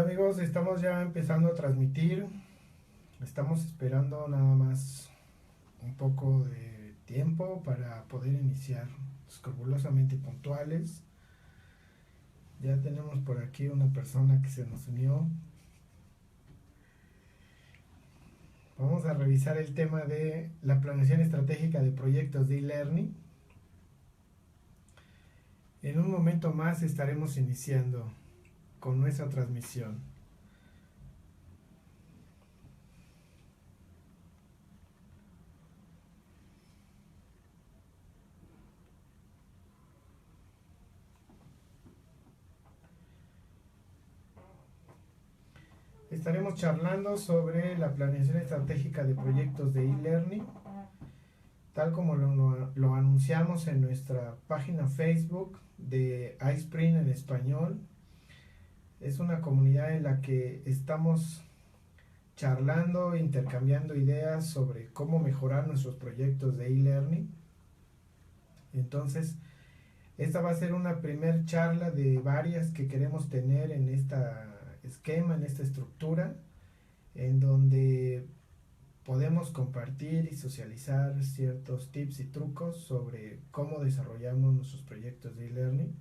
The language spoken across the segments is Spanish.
Hola amigos, estamos ya empezando a transmitir. Estamos esperando nada más un poco de tiempo para poder iniciar escrupulosamente puntuales. Ya tenemos por aquí una persona que se nos unió. Vamos a revisar el tema de la planeación estratégica de proyectos de e-learning. En un momento más estaremos iniciando con nuestra transmisión. Estaremos charlando sobre la planeación estratégica de proyectos de e-learning, tal como lo anunciamos en nuestra página Facebook de iSpring en español. Es una comunidad en la que estamos charlando, intercambiando ideas sobre cómo mejorar nuestros proyectos de e-learning. Entonces, esta va a ser una primer charla de varias que queremos tener en este esquema, en esta estructura, en donde podemos compartir y socializar ciertos tips y trucos sobre cómo desarrollamos nuestros proyectos de e-learning,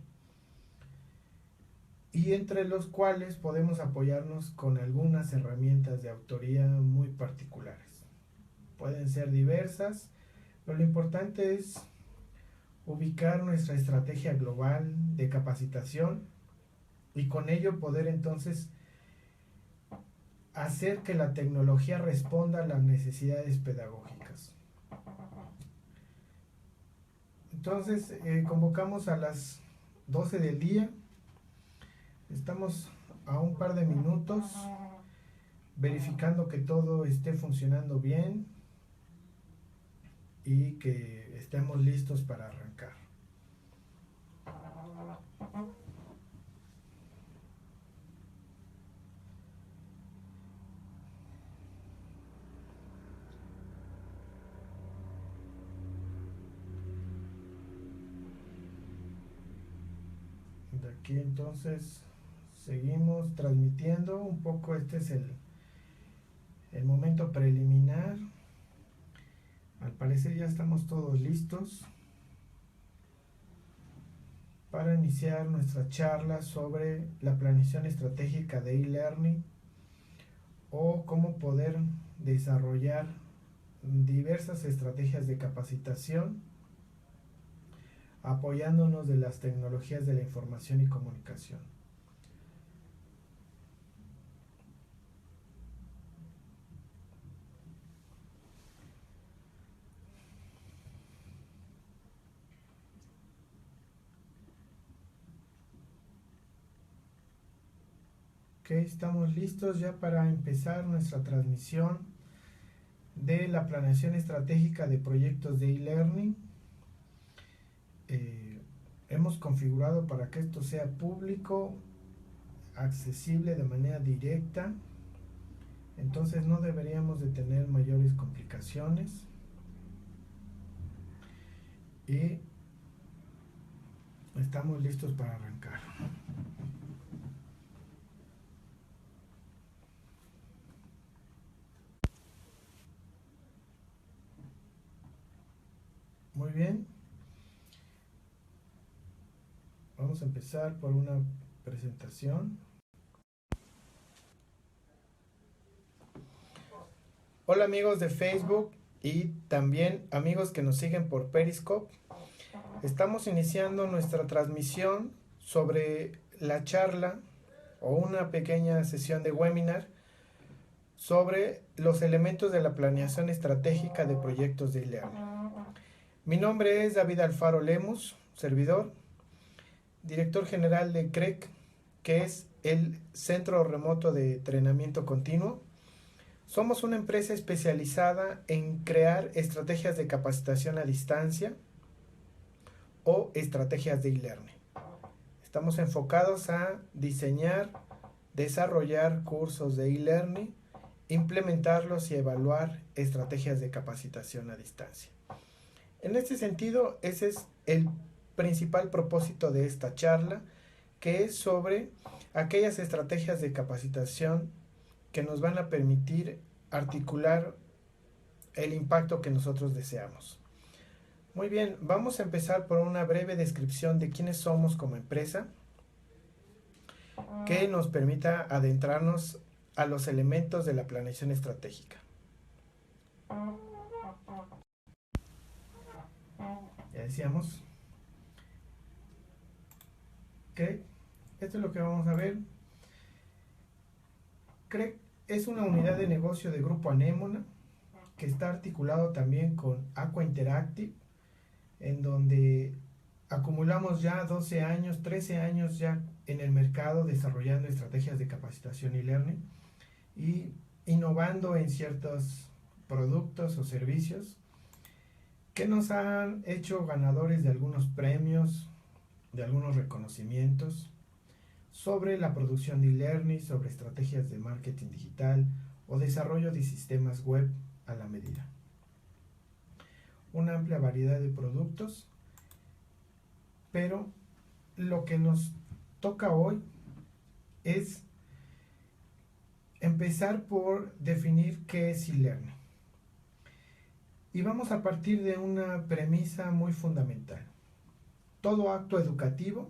y entre los cuales podemos apoyarnos con algunas herramientas de autoría muy particulares. Pueden ser diversas, pero lo importante es ubicar nuestra estrategia global de capacitación y con ello poder entonces hacer que la tecnología responda a las necesidades pedagógicas. Entonces, convocamos a las 12 del día. Estamos a un par de minutos verificando que todo esté funcionando bien y que estemos listos para arrancar. De aquí entonces seguimos transmitiendo un poco. Este es el momento preliminar. Al parecer ya estamos todos listos para iniciar nuestra charla sobre la planeación estratégica de e-learning o cómo poder desarrollar diversas estrategias de capacitación apoyándonos de las tecnologías de la información y comunicación. Ok, estamos listos ya para empezar nuestra transmisión de la planeación estratégica de proyectos de e-learning. Hemos configurado para que esto sea público, accesible de manera directa, entonces no deberíamos de tener mayores complicaciones y estamos listos para arrancar. Muy bien. Vamos a empezar por una presentación. Hola amigos de Facebook y también amigos que nos siguen por Periscope. Estamos iniciando nuestra transmisión sobre la charla o una pequeña sesión de webinar sobre los elementos de la planeación estratégica de proyectos de e-learning. Mi nombre es David Alfaro Lemus, servidor, director general de CREC, que es el Centro Remoto de Entrenamiento Continuo. Somos una empresa especializada en crear estrategias de capacitación a distancia o estrategias de e-learning. Estamos enfocados a diseñar, desarrollar cursos de e-learning, implementarlos y evaluar estrategias de capacitación a distancia. En este sentido, ese es el principal propósito de esta charla, que es sobre aquellas estrategias de capacitación que nos van a permitir articular el impacto que nosotros deseamos. Muy bien, vamos a empezar por una breve descripción de quiénes somos como empresa, que nos permita adentrarnos a los elementos de la planeación estratégica. Ya decíamos que esto es lo que vamos a ver. CREC es una unidad de negocio de Grupo Anémona que está articulado también con Aqua Interactive, en donde acumulamos ya 12 años, 13 años ya en el mercado desarrollando estrategias de capacitación y learning y innovando en ciertos productos o servicios que nos han hecho ganadores de algunos premios, de algunos reconocimientos sobre la producción de e-learning, sobre estrategias de marketing digital o desarrollo de sistemas web a la medida. Una amplia variedad de productos, pero lo que nos toca hoy es empezar por definir qué es e-learning. Y vamos a partir de una premisa muy fundamental. Todo acto educativo,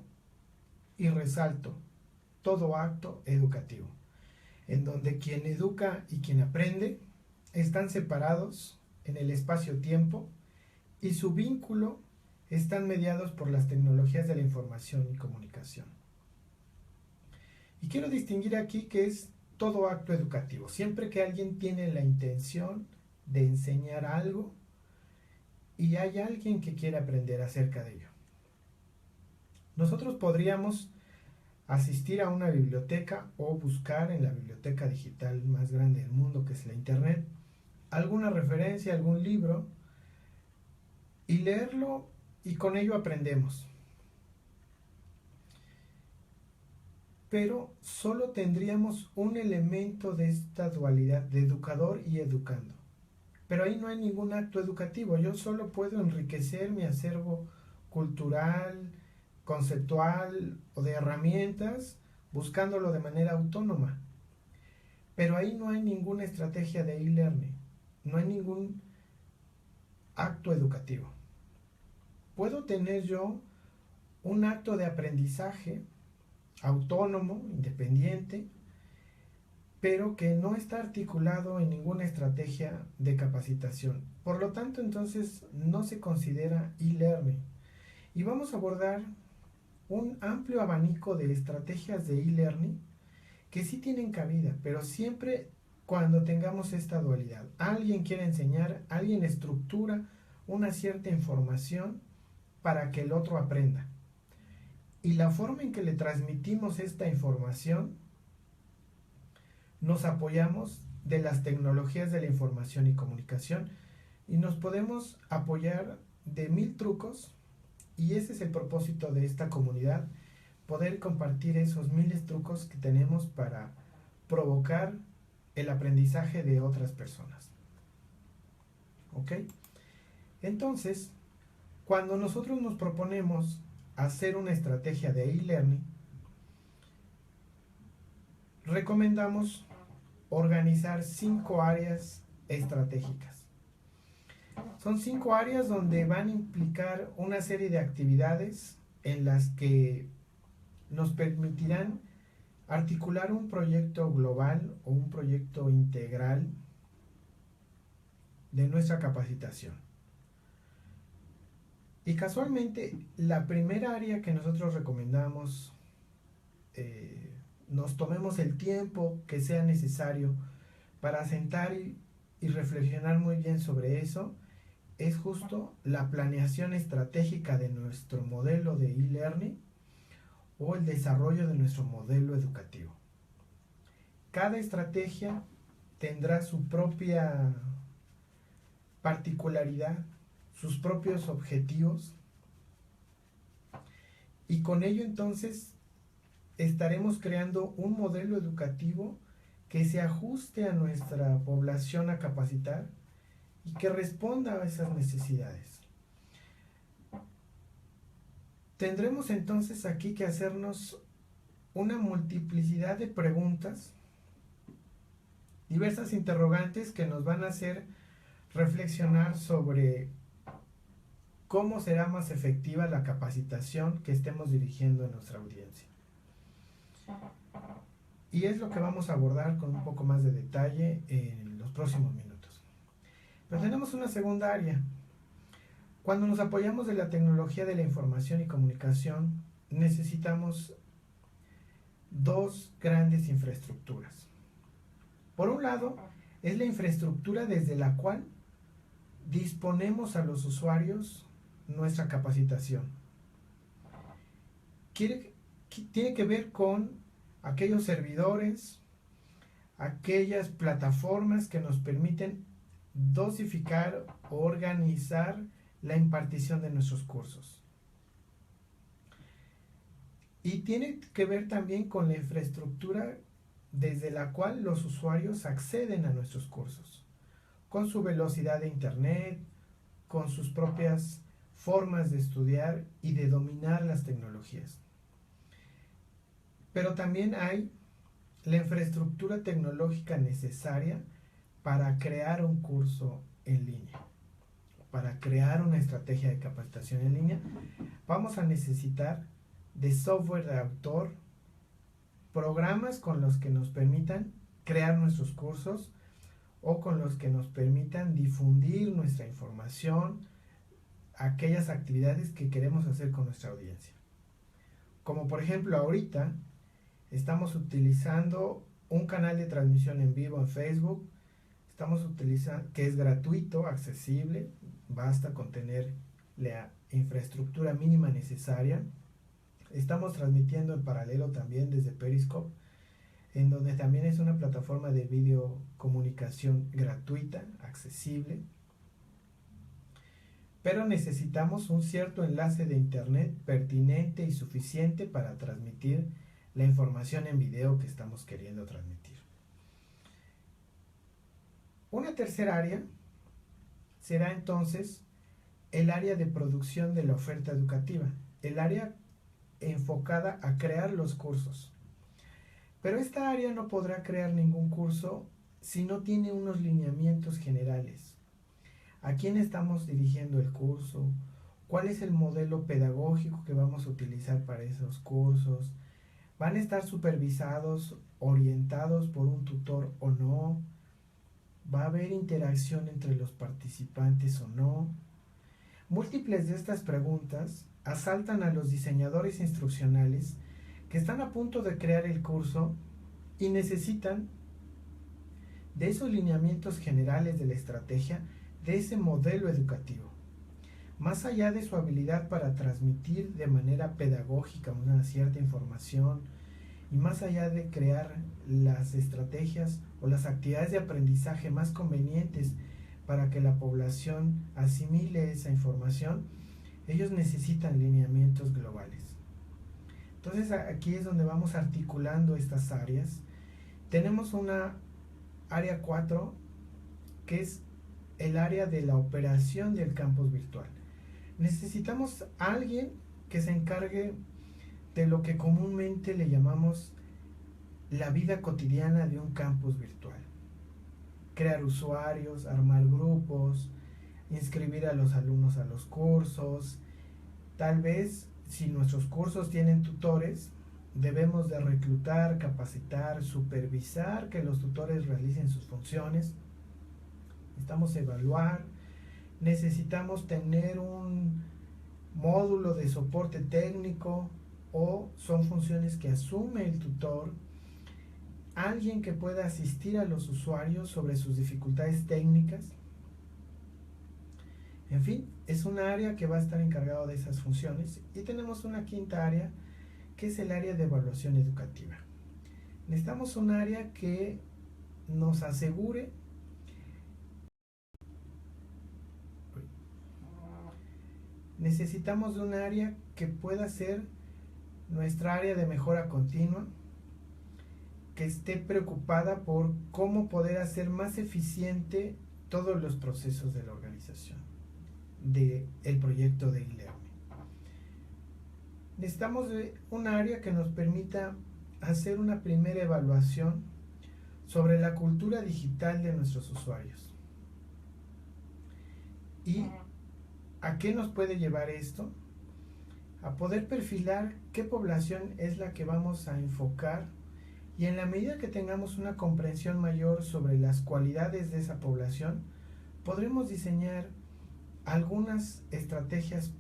y resalto, todo acto educativo, en donde quien educa y quien aprende están separados en el espacio-tiempo y su vínculo están mediados por las tecnologías de la información y comunicación. Y quiero distinguir aquí que es todo acto educativo. Siempre que alguien tiene la intención de enseñar algo y hay alguien que quiere aprender acerca de ello. Nosotros podríamos asistir a una biblioteca o buscar en la biblioteca digital más grande del mundo, que es la Internet, alguna referencia, algún libro, y leerlo, y con ello aprendemos. Pero solo tendríamos un elemento de esta dualidad de educador y educando. Pero ahí no hay ningún acto educativo. Yo solo puedo enriquecer mi acervo cultural, conceptual o de herramientas buscándolo de manera autónoma. Pero ahí no hay ninguna estrategia de e-learning. No hay ningún acto educativo. Puedo tener yo un acto de aprendizaje autónomo, independiente, pero que no está articulado en ninguna estrategia de capacitación. Por lo tanto, entonces no se considera e-learning. Y vamos a abordar un amplio abanico de estrategias de e-learning que sí tienen cabida, pero siempre cuando tengamos esta dualidad. Alguien quiere enseñar, alguien estructura una cierta información para que el otro aprenda. Y la forma en que le transmitimos esta información, nos apoyamos de las tecnologías de la información y comunicación y nos podemos apoyar de 1000 trucos, y ese es el propósito de esta comunidad, poder compartir esos miles de trucos que tenemos para provocar el aprendizaje de otras personas. ¿Ok? Entonces, cuando nosotros nos proponemos hacer una estrategia de e-learning, recomendamos organizar 5 áreas estratégicas. Son 5 áreas donde van a implicar una serie de actividades en las que nos permitirán articular un proyecto global o un proyecto integral de nuestra capacitación. Y casualmente, la primera área que nosotros recomendamos, nos tomemos el tiempo que sea necesario para sentar y reflexionar muy bien sobre eso, es justo la planeación estratégica de nuestro modelo de e-learning o el desarrollo de nuestro modelo educativo. Cada estrategia tendrá su propia particularidad, sus propios objetivos, y con ello entonces estaremos creando un modelo educativo que se ajuste a nuestra población a capacitar y que responda a esas necesidades. Tendremos entonces aquí que hacernos una multiplicidad de preguntas, diversas interrogantes que nos van a hacer reflexionar sobre cómo será más efectiva la capacitación que estemos dirigiendo en nuestra audiencia. Y es lo que vamos a abordar con un poco más de detalle en los próximos minutos. Pero tenemos una segunda área. Cuando nos apoyamos de la tecnología de la información y comunicación, necesitamos dos grandes infraestructuras. Por un lado, es la infraestructura desde la cual disponemos a los usuarios nuestra capacitación. Tiene que ver con aquellos servidores, aquellas plataformas que nos permiten dosificar o organizar la impartición de nuestros cursos. Y tiene que ver también con la infraestructura desde la cual los usuarios acceden a nuestros cursos, con su velocidad de internet, con sus propias formas de estudiar y de dominar las tecnologías. Pero también hay la infraestructura tecnológica necesaria para crear un curso en línea. Para crear una estrategia de capacitación en línea, vamos a necesitar de software de autor, programas con los que nos permitan crear nuestros cursos o con los que nos permitan difundir nuestra información, aquellas actividades que queremos hacer con nuestra audiencia. Como por ejemplo ahorita estamos utilizando un canal de transmisión en vivo en Facebook, estamos utilizando, que es gratuito, accesible, basta con tener la infraestructura mínima necesaria. Estamos transmitiendo en paralelo también desde Periscope, en donde también es una plataforma de videocomunicación gratuita, accesible. Pero necesitamos un cierto enlace de internet pertinente y suficiente para transmitir la información en video que estamos queriendo transmitir. Una tercera área será entonces el área de producción de la oferta educativa, el área enfocada a crear los cursos. Pero esta área no podrá crear ningún curso si no tiene unos lineamientos generales. ¿A quién estamos dirigiendo el curso? ¿Cuál es el modelo pedagógico que vamos a utilizar para esos cursos? ¿Van a estar supervisados, orientados por un tutor o no? ¿Va a haber interacción entre los participantes o no? Múltiples de estas preguntas asaltan a los diseñadores instruccionales que están a punto de crear el curso y necesitan de esos lineamientos generales de la estrategia, de ese modelo educativo. Más allá de su habilidad para transmitir de manera pedagógica una cierta información y más allá de crear las estrategias o las actividades de aprendizaje más convenientes para que la población asimile esa información, ellos necesitan lineamientos globales. Entonces aquí es donde vamos articulando estas áreas. Tenemos una área 4 que es el área de la operación del campus virtual. Necesitamos a alguien que se encargue de lo que comúnmente le llamamos la vida cotidiana de un campus virtual. Crear usuarios, armar grupos, inscribir a los alumnos a los cursos. Tal vez si nuestros cursos tienen tutores, debemos de reclutar, capacitar, supervisar que los tutores realicen sus funciones. Necesitamos evaluar, necesitamos tener un módulo de soporte técnico o son funciones que asume el tutor, alguien que pueda asistir a los usuarios sobre sus dificultades técnicas. En fin, es una área que va a estar encargado de esas funciones. Y tenemos una quinta área que es el área de evaluación educativa. Necesitamos un área que nos asegure necesitamos de un área que pueda ser nuestra área de mejora continua, que esté preocupada por cómo poder hacer más eficiente todos los procesos de la organización del proyecto de e-learning. Necesitamos un área que nos permita hacer una primera evaluación sobre la cultura digital de nuestros usuarios. ¿Y a qué nos puede llevar esto? A poder perfilar qué población es la que vamos a enfocar, y en la medida que tengamos una comprensión mayor sobre las cualidades de esa población, podremos diseñar algunas estrategias,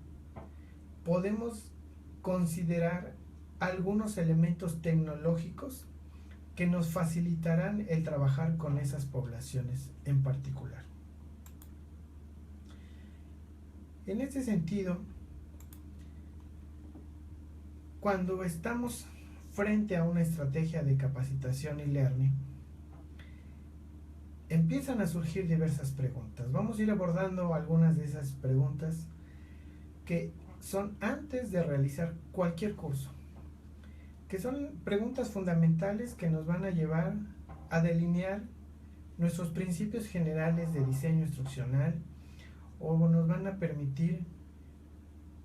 podemos considerar algunos elementos tecnológicos que nos facilitarán el trabajar con esas poblaciones en particular. En este sentido, cuando estamos frente a una estrategia de capacitación y learning, empiezan a surgir diversas preguntas. Vamos a ir abordando algunas de esas preguntas que son antes de realizar cualquier curso, que son preguntas fundamentales que nos van a llevar a delinear nuestros principios generales de diseño instruccional, o nos van a permitir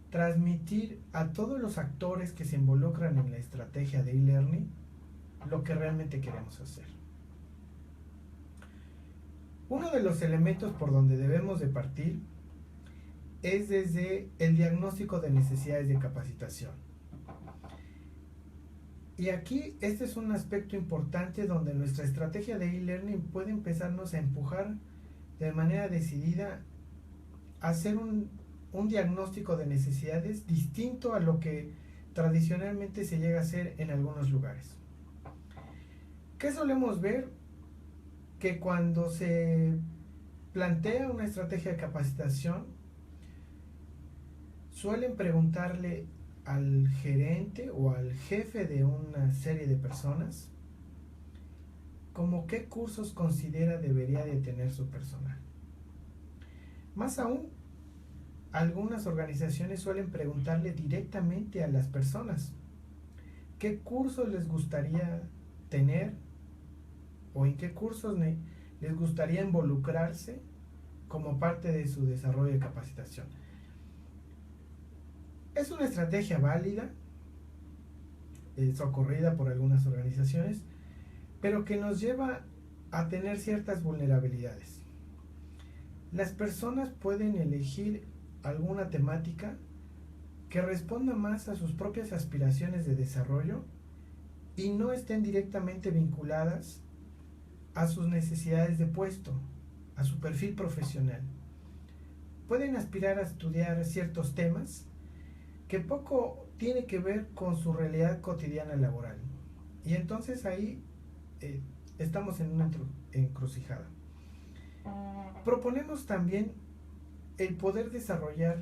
transmitir a todos los actores que se involucran en la estrategia de e-learning lo que realmente queremos hacer. Uno de los elementos por donde debemos de partir es desde el diagnóstico de necesidades de capacitación. Y aquí este es un aspecto importante donde nuestra estrategia de e-learning puede empezarnos a empujar de manera decidida a hacer un diagnóstico de necesidades distinto a lo que tradicionalmente se llega a hacer en algunos lugares. ¿Qué solemos ver? Que cuando se plantea una estrategia de capacitación, suelen preguntarle al gerente o al jefe de una serie de personas como qué cursos considera debería de tener su personal. Más aún, algunas organizaciones suelen preguntarle directamente a las personas qué cursos les gustaría tener o en qué cursos les gustaría involucrarse como parte de su desarrollo de capacitación. Es una estrategia válida, socorrida por algunas organizaciones, pero que nos lleva a tener ciertas vulnerabilidades. Las personas pueden elegir alguna temática que responda más a sus propias aspiraciones de desarrollo y no estén directamente vinculadas a sus necesidades de puesto, a su perfil profesional. Pueden aspirar a estudiar ciertos temas que poco tiene que ver con su realidad cotidiana laboral. Y entonces ahí estamos en una encrucijada. Proponemos también el poder desarrollar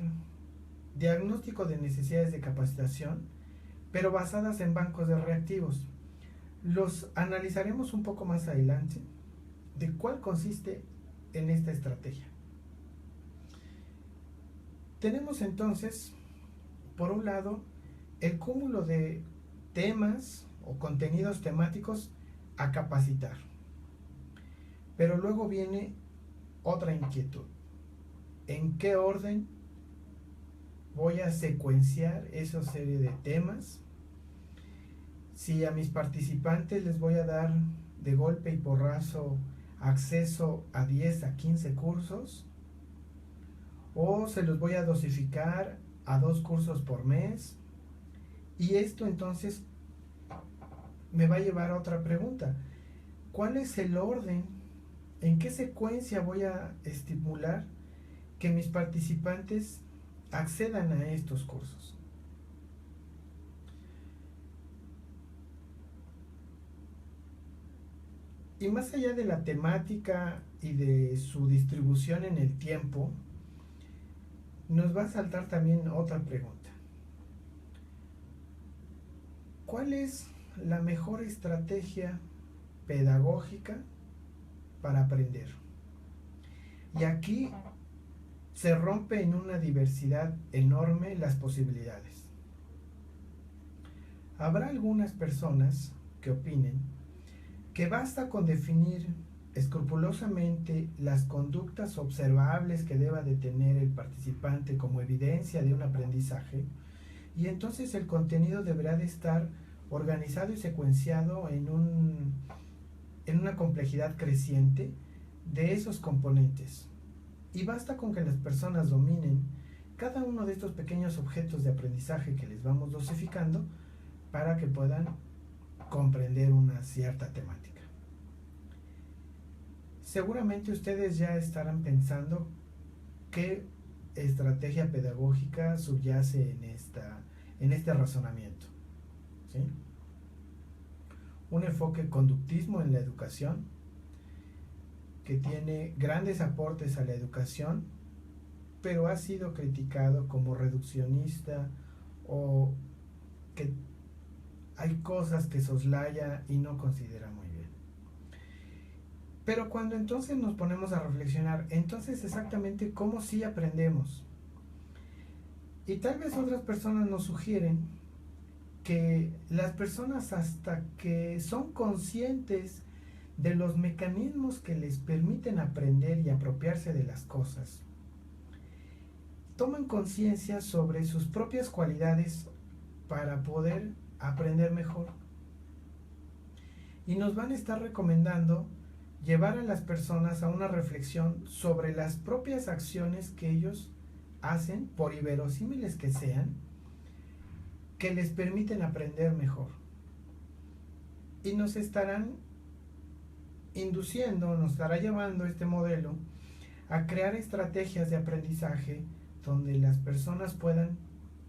diagnóstico de necesidades de capacitación, pero basadas en bancos de reactivos. Los analizaremos un poco más adelante de cuál consiste en esta estrategia. Tenemos entonces, por un lado, el cúmulo de temas o contenidos temáticos a capacitar. Pero luego viene otra inquietud. ¿En qué orden voy a secuenciar esa serie de temas? Si a mis participantes les voy a dar de golpe y porrazo acceso a 10 a 15 cursos, o se los voy a dosificar a 2 cursos por mes, y esto entonces me va a llevar a otra pregunta. ¿Cuál es el orden? ¿En qué secuencia voy a estimular que mis participantes accedan a estos cursos? Y más allá de la temática y de su distribución en el tiempo, nos va a saltar también otra pregunta. ¿Cuál es la mejor estrategia pedagógica para aprender? Y aquí se rompe en una diversidad enorme las posibilidades. Habrá algunas personas que opinen que basta con definir escrupulosamente las conductas observables que deba de tener el participante como evidencia de un aprendizaje, y entonces el contenido deberá de estar organizado y secuenciado en una complejidad creciente de esos componentes. Y basta con que las personas dominen cada uno de estos pequeños objetos de aprendizaje que les vamos dosificando para que puedan comprender una cierta temática. Seguramente ustedes ya estarán pensando qué estrategia pedagógica subyace en este razonamiento, ¿sí? Un enfoque conductismo en la educación que tiene grandes aportes a la educación, pero ha sido criticado como reduccionista o que hay cosas que soslaya y no considera muy bien. Pero cuando entonces nos ponemos a reflexionar, entonces exactamente cómo sí aprendemos. Y tal vez otras personas nos sugieren que las personas, hasta que son conscientes de los mecanismos que les permiten aprender y apropiarse de las cosas, toman conciencia sobre sus propias cualidades para poder aprender mejor. Y nos van a estar recomendando llevar a las personas a una reflexión sobre las propias acciones que ellos hacen, por inverosímiles que sean, que les permiten aprender mejor. Y nos estarán induciendo, nos estará llevando este modelo a crear estrategias de aprendizaje donde las personas puedan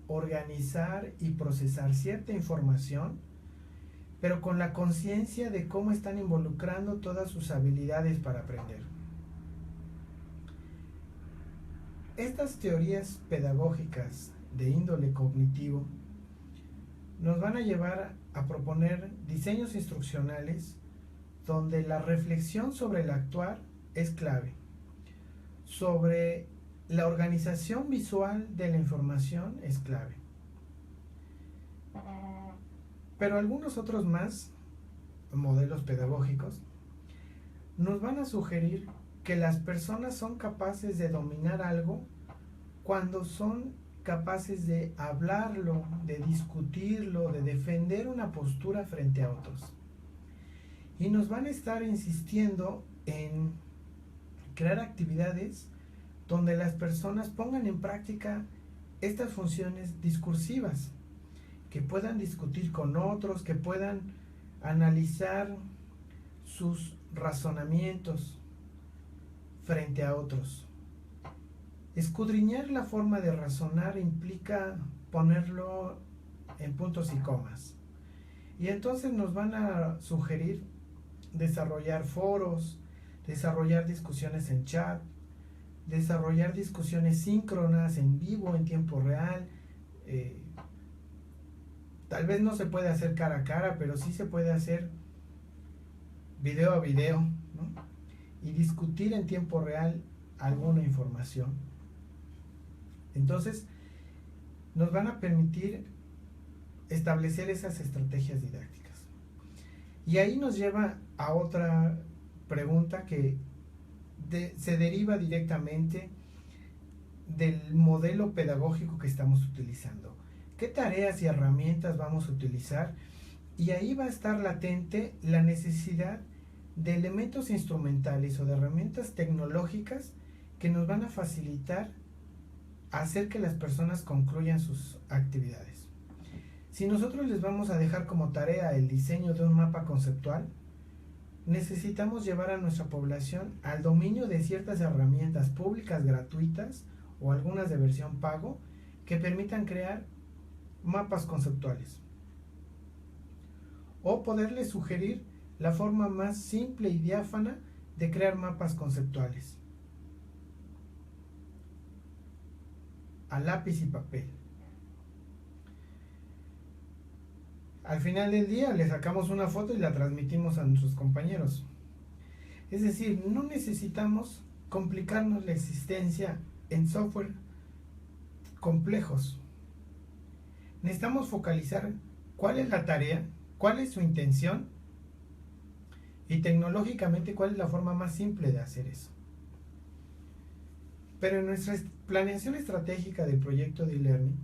organizar y procesar cierta información, pero con la conciencia de cómo están involucrando todas sus habilidades para aprender. Estas teorías pedagógicas de índole cognitivo nos van a llevar a proponer diseños instruccionales donde la reflexión sobre el actuar es clave, sobre la organización visual de la información es clave. Pero algunos otros más modelos pedagógicos nos van a sugerir que las personas son capaces de dominar algo cuando son capaces de hablarlo, de discutirlo, de defender una postura frente a otros. Y nos van a estar insistiendo en crear actividades donde las personas pongan en práctica estas funciones discursivas, que puedan discutir con otros, que puedan analizar sus razonamientos frente a otros. Escudriñar la forma de razonar implica ponerlo en puntos y comas. Y entonces nos van a sugerir desarrollar foros, desarrollar discusiones en chat, desarrollar discusiones síncronas, en vivo, en tiempo real. Tal vez no se puede hacer cara a cara, pero sí se puede hacer video a video, ¿no? Y discutir en tiempo real alguna información. Entonces, nos van a permitir establecer esas estrategias didácticas. Y ahí nos lleva a otra pregunta que se deriva directamente del modelo pedagógico que estamos utilizando. ¿Qué tareas y herramientas vamos a utilizar? Y ahí va a estar latente la necesidad de elementos instrumentales o de herramientas tecnológicas que nos van a facilitar hacer que las personas concluyan sus actividades. Si nosotros les vamos a dejar como tarea el diseño de un mapa conceptual, necesitamos llevar a nuestra población al dominio de ciertas herramientas públicas gratuitas o algunas de versión pago que permitan crear mapas conceptuales. O poderles sugerir la forma más simple y diáfana de crear mapas conceptuales. A lápiz y papel. Al final del día le sacamos una foto y la transmitimos a nuestros compañeros. Es decir, no necesitamos complicarnos la existencia en software complejos. Necesitamos focalizar cuál es la tarea, cuál es su intención y tecnológicamente cuál es la forma más simple de hacer eso. Pero en nuestra planeación estratégica del proyecto de e-learning,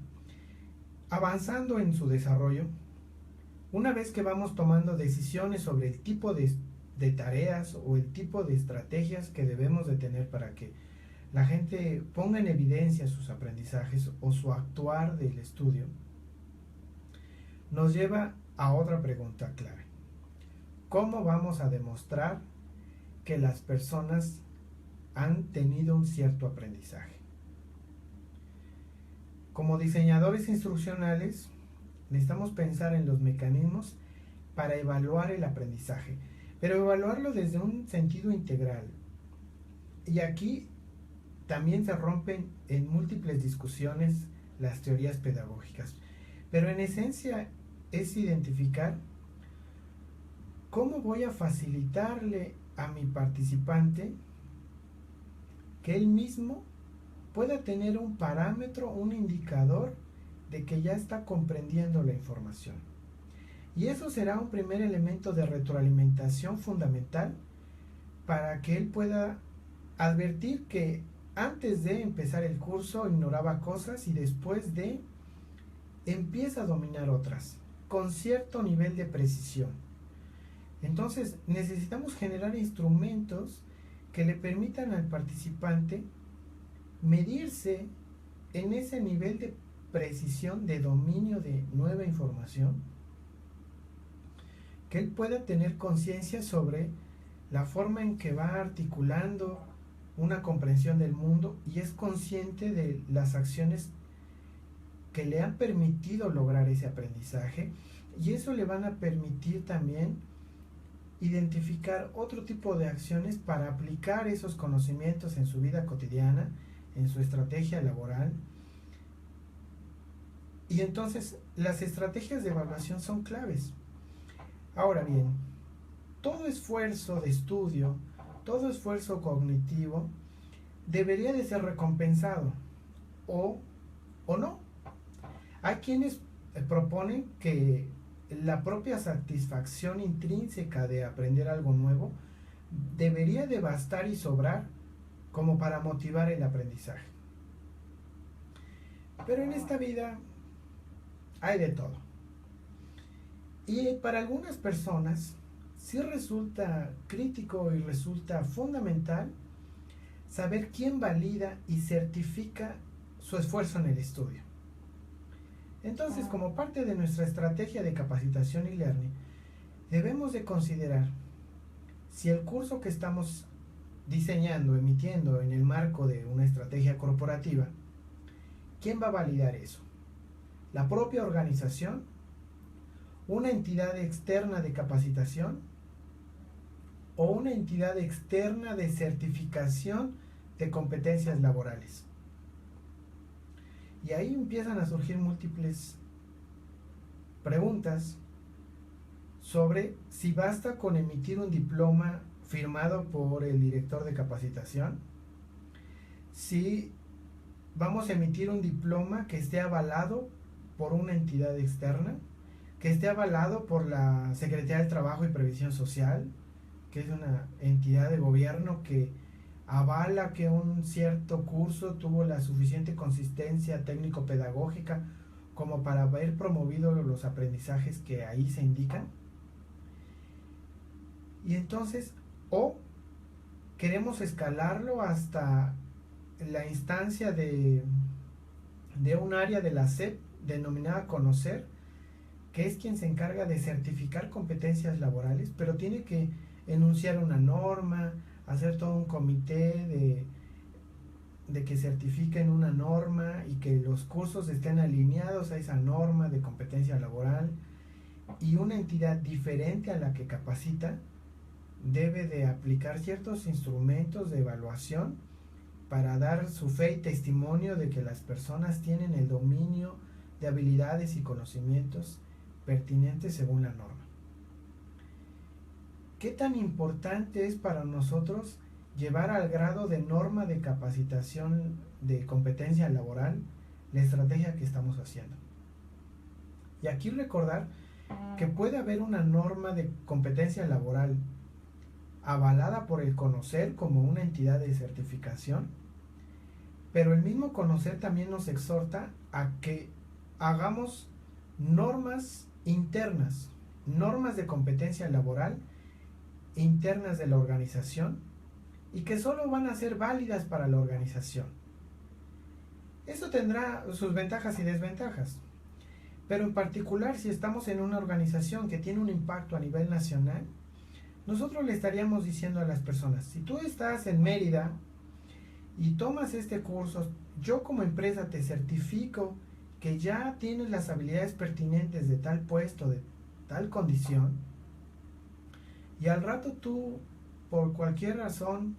avanzando en su desarrollo, Una vez que vamos tomando decisiones sobre el tipo de tareas o el tipo de estrategias que debemos de tener para que la gente ponga en evidencia sus aprendizajes o su actuar del estudio, nos lleva a otra pregunta clave. ¿Cómo vamos a demostrar que las personas han tenido un cierto aprendizaje? Como diseñadores instruccionales, necesitamos pensar en los mecanismos para evaluar el aprendizaje, pero evaluarlo desde un sentido integral. Y aquí también se rompen en múltiples discusiones las teorías pedagógicas, pero en esencia es identificar cómo voy a facilitarle a mi participante que él mismo pueda tener un parámetro, un indicador de que ya está comprendiendo la información. Y eso será un primer elemento de retroalimentación fundamental para que él pueda advertir que antes de empezar el curso ignoraba cosas y después de empieza a dominar otras con cierto nivel de precisión. Entonces necesitamos generar instrumentos que le permitan al participante medirse en ese nivel de precisión, de dominio de nueva información, que él pueda tener conciencia sobre la forma en que va articulando una comprensión del mundo y es consciente de las acciones que le han permitido lograr ese aprendizaje, y eso le van a permitir también identificar otro tipo de acciones para aplicar esos conocimientos en su vida cotidiana, en su estrategia laboral. Y entonces las estrategias de evaluación son claves. Ahora bien, todo esfuerzo de estudio, todo esfuerzo cognitivo debería de ser recompensado o no. Hay quienes proponen que la propia satisfacción intrínseca de aprender algo nuevo debería de bastar y sobrar como para motivar el aprendizaje. Pero en esta vida hay de todo. Y para algunas personas sí resulta crítico y resulta fundamental saber quién valida y certifica su esfuerzo en el estudio. Entonces, como parte de nuestra estrategia de capacitación y learning, debemos de considerar si el curso que estamos diseñando, emitiendo en el marco de una estrategia corporativa, ¿quién va a validar eso? ¿La propia organización? ¿Una entidad externa de capacitación? ¿O una entidad externa de certificación de competencias laborales? Y ahí empiezan a surgir múltiples preguntas sobre si basta con emitir un diploma firmado por el director de capacitación, si vamos a emitir un diploma que esté avalado por una entidad externa, que esté avalado por la Secretaría del Trabajo y Previsión Social, que es una entidad de gobierno que avala que un cierto curso tuvo la suficiente consistencia técnico-pedagógica como para haber promovido los aprendizajes que ahí se indican. Y entonces, o queremos escalarlo hasta la instancia de un área de la SEP denominada Conocer, que es quien se encarga de certificar competencias laborales, pero tiene que enunciar una norma, hacer todo un comité de que certifiquen una norma y que los cursos estén alineados a esa norma de competencia laboral, y una entidad diferente a la que capacita debe de aplicar ciertos instrumentos de evaluación para dar su fe y testimonio de que las personas tienen el dominio de habilidades y conocimientos pertinentes según la norma. ¿Qué tan importante es para nosotros llevar al grado de norma de capacitación de competencia laboral la estrategia que estamos haciendo? Y aquí recordar que puede haber una norma de competencia laboral avalada por el Conocer como una entidad de certificación, pero el mismo Conocer también nos exhorta a que hagamos normas internas normas de competencia laboral internas de la organización y que solo van a ser válidas para la organización. Eso tendrá sus ventajas y desventajas, pero en particular si estamos en una organización que tiene un impacto a nivel nacional, nosotros le estaríamos diciendo a las personas, si tú estás en Mérida y tomas este curso, yo como empresa te certifico que ya tienes las habilidades pertinentes de tal puesto, de tal condición, y al rato tú, por cualquier razón,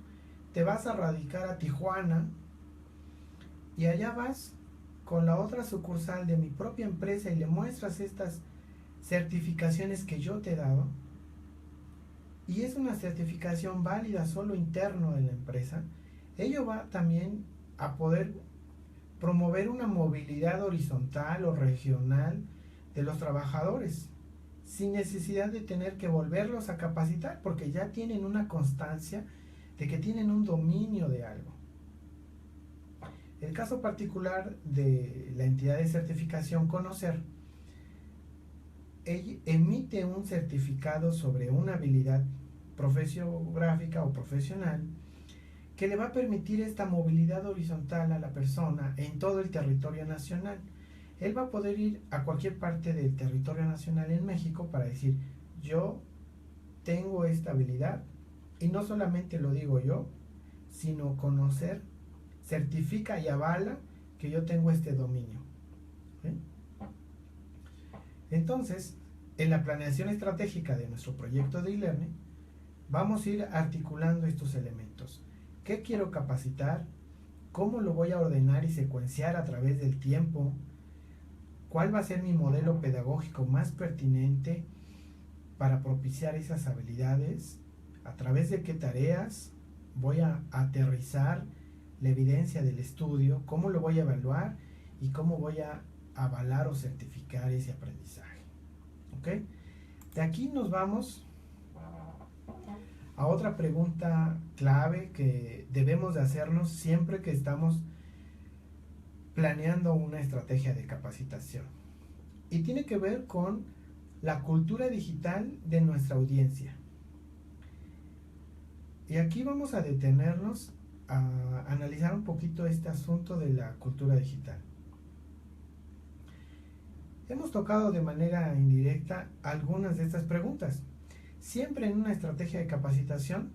te vas a radicar a Tijuana y allá vas con la otra sucursal de mi propia empresa y le muestras estas certificaciones que yo te he dado, y es una certificación válida solo interno de la empresa, ello va también a poder promover una movilidad horizontal o regional de los trabajadores, sin necesidad de tener que volverlos a capacitar, porque ya tienen una constancia de que tienen un dominio de algo. El caso particular de la entidad de certificación Conocer, ella emite un certificado sobre una habilidad profesiográfica o profesional que le va a permitir esta movilidad horizontal a la persona en todo el territorio nacional. Él va a poder ir a cualquier parte del territorio nacional en México para decir, yo tengo esta habilidad, y no solamente lo digo yo, sino Conocer certifica y avala que yo tengo este dominio. ¿Sí? Entonces, en la planeación estratégica de nuestro proyecto de e-learning, vamos a ir articulando estos elementos. ¿Qué quiero capacitar? ¿Cómo lo voy a ordenar y secuenciar a través del tiempo? ¿Cuál va a ser mi modelo pedagógico más pertinente para propiciar esas habilidades? ¿A través de qué tareas voy a aterrizar la evidencia del estudio? ¿Cómo lo voy a evaluar? ¿Y cómo voy a avalar o certificar ese aprendizaje? ¿Ok? De aquí nos vamos a otra pregunta clave que debemos de hacernos siempre que estamos planeando una estrategia de capacitación. Y tiene que ver con la cultura digital de nuestra audiencia. Y aquí vamos a detenernos a analizar un poquito este asunto de la cultura digital. Hemos tocado de manera indirecta algunas de estas preguntas. Siempre en una estrategia de capacitación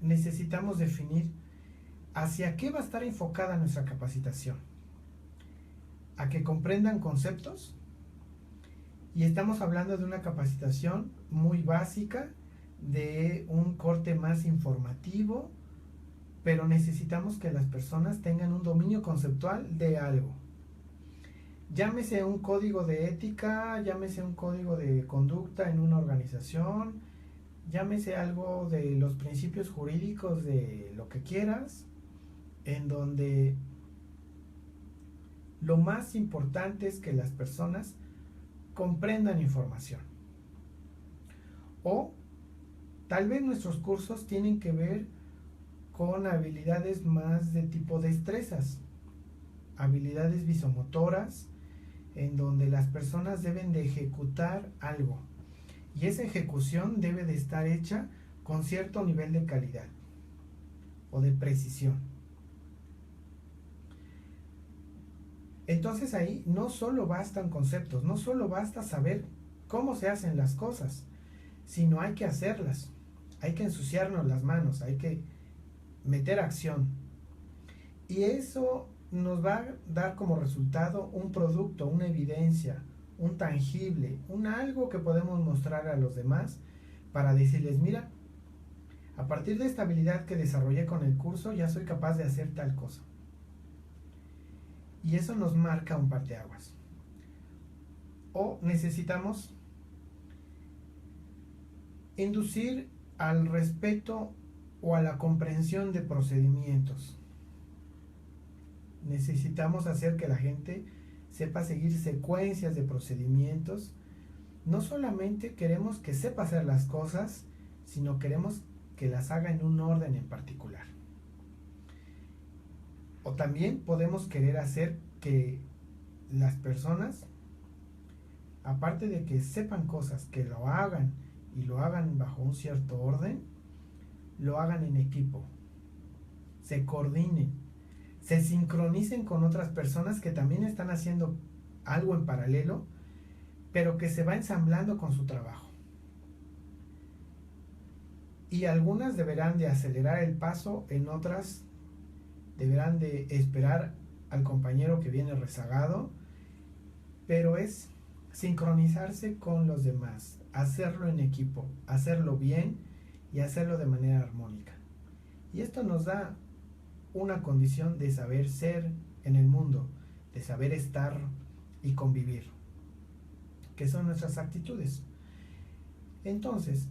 necesitamos definir hacia qué va a estar enfocada nuestra capacitación. A que comprendan conceptos, y estamos hablando de una capacitación muy básica, de un corte más informativo, pero necesitamos que las personas tengan un dominio conceptual de algo. Llámese un código de ética, llámese un código de conducta en una organización, llámese algo de los principios jurídicos de lo que quieras, en donde lo más importante es que las personas comprendan información. O tal vez nuestros cursos tienen que ver con habilidades más de tipo destrezas, habilidades visomotoras, en donde las personas deben de ejecutar algo, y esa ejecución debe de estar hecha con cierto nivel de calidad o de precisión. Entonces ahí no solo bastan conceptos, no solo basta saber cómo se hacen las cosas, sino hay que hacerlas, hay que ensuciarnos las manos, hay que meter acción. Y eso nos va a dar como resultado un producto, una evidencia, un tangible, un algo que podemos mostrar a los demás para decirles, mira, a partir de esta habilidad que desarrollé con el curso ya soy capaz de hacer tal cosa. Y eso nos marca un parteaguas. O necesitamos inducir al respeto o a la comprensión de procedimientos. Necesitamos hacer que la gente sepa seguir secuencias de procedimientos. No solamente queremos que sepa hacer las cosas, sino queremos que las haga en un orden en particular. O también podemos querer hacer que las personas aparte de que sepan cosas, que lo hagan y lo hagan bajo un cierto orden, lo hagan en equipo, se coordinen, se sincronicen con otras personas que también están haciendo algo en paralelo, pero que se va ensamblando con su trabajo. Y algunas deberán de acelerar el paso, en otras deberán de esperar al compañero que viene rezagado, pero es sincronizarse con los demás, hacerlo en equipo, hacerlo bien y hacerlo de manera armónica. Y esto nos da una condición de saber ser en el mundo, de saber estar y convivir, que son nuestras actitudes. Entonces,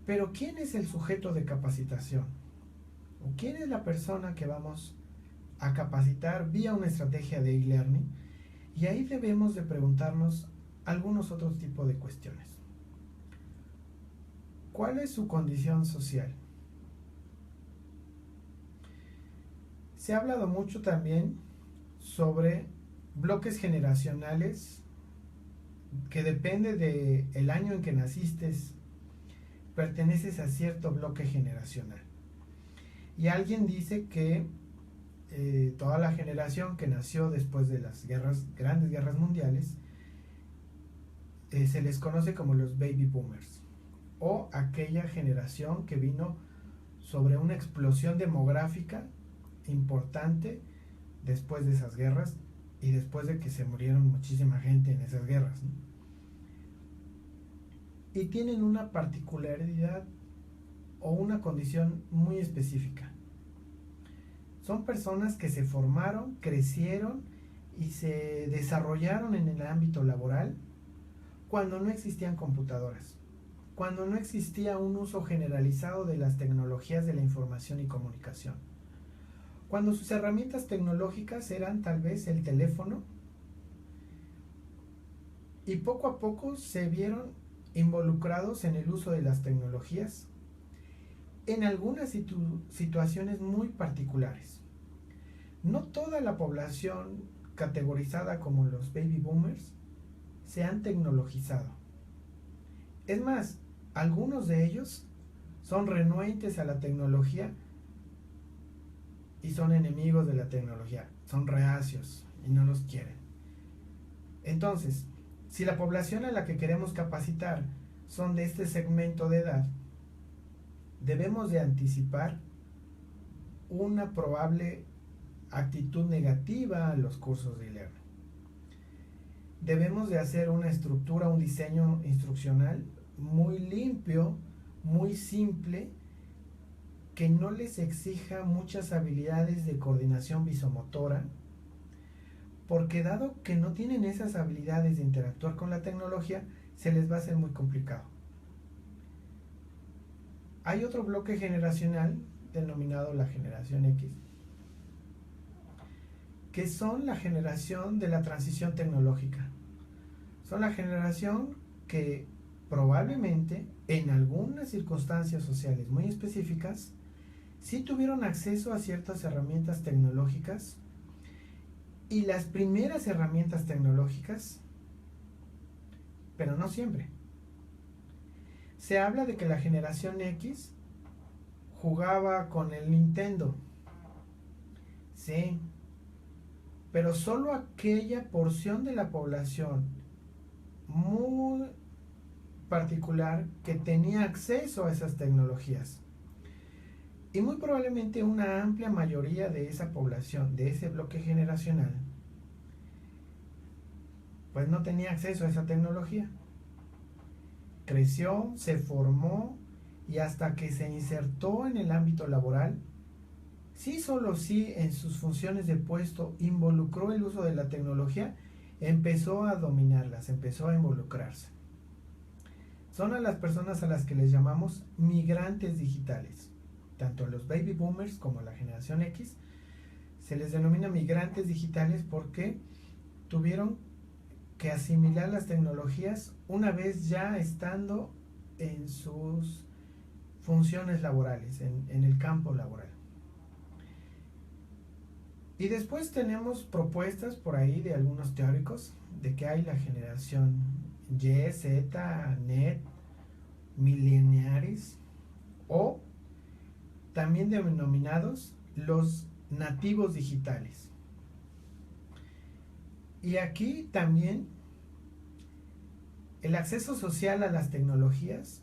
¿pero quién es el sujeto de capacitación? ¿O quién es la persona que vamos a capacitar vía una estrategia de e-learning? Y ahí debemos de preguntarnos algunos otros tipos de cuestiones. ¿Cuál es su condición social? Se ha hablado mucho también sobre bloques generacionales que depende del año en que naciste, perteneces a cierto bloque generacional. Y alguien dice que toda la generación que nació después de las grandes guerras mundiales, se les conoce como los baby boomers, o aquella generación que vino sobre una explosión demográfica importante después de esas guerras y después de que se murieron muchísima gente en esas guerras, ¿no? Y tienen una particularidad o una condición muy específica. Son personas que se formaron, crecieron y se desarrollaron en el ámbito laboral cuando no existían computadoras, cuando no existía un uso generalizado de las tecnologías de la información y comunicación, cuando sus herramientas tecnológicas eran tal vez el teléfono, y poco a poco se vieron involucrados en el uso de las tecnologías en algunas situaciones muy particulares. No toda la población categorizada como los baby boomers se han tecnologizado. Es más, algunos de ellos son renuentes a la tecnología y son enemigos de la tecnología, son reacios y no los quieren. Entonces, si la población a la que queremos capacitar son de este segmento de edad, debemos de anticipar una probable actitud negativa a los cursos de e-learning. Debemos de hacer una estructura, un diseño instruccional muy limpio, muy simple, que no les exija muchas habilidades de coordinación visomotora, porque dado que no tienen esas habilidades de interactuar con la tecnología, se les va a hacer muy complicado. Hay otro bloque generacional denominado la generación X, que son la generación de la transición tecnológica. Son la generación que probablemente en algunas circunstancias sociales muy específicas sí tuvieron acceso a ciertas herramientas tecnológicas, y las primeras herramientas tecnológicas, pero no siempre. Se habla de que la generación X jugaba con el Nintendo, sí, pero solo aquella porción de la población muy particular que tenía acceso a esas tecnologías. Y muy probablemente una amplia mayoría de esa población, de ese bloque generacional, pues no tenía acceso a esa tecnología. Creció, se formó y hasta que se insertó en el ámbito laboral, sí, solo sí en sus funciones de puesto involucró el uso de la tecnología, empezó a dominarlas, empezó a involucrarse. Son a las personas a las que les llamamos migrantes digitales. Tanto los baby boomers como la generación X se les denomina migrantes digitales porque tuvieron que asimilar las tecnologías una vez ya estando en sus funciones laborales, en el campo laboral. Y después tenemos propuestas por ahí de algunos teóricos de que hay la generación Y, Z, NET, millennials o también denominados los nativos digitales. Y aquí también el acceso social a las tecnologías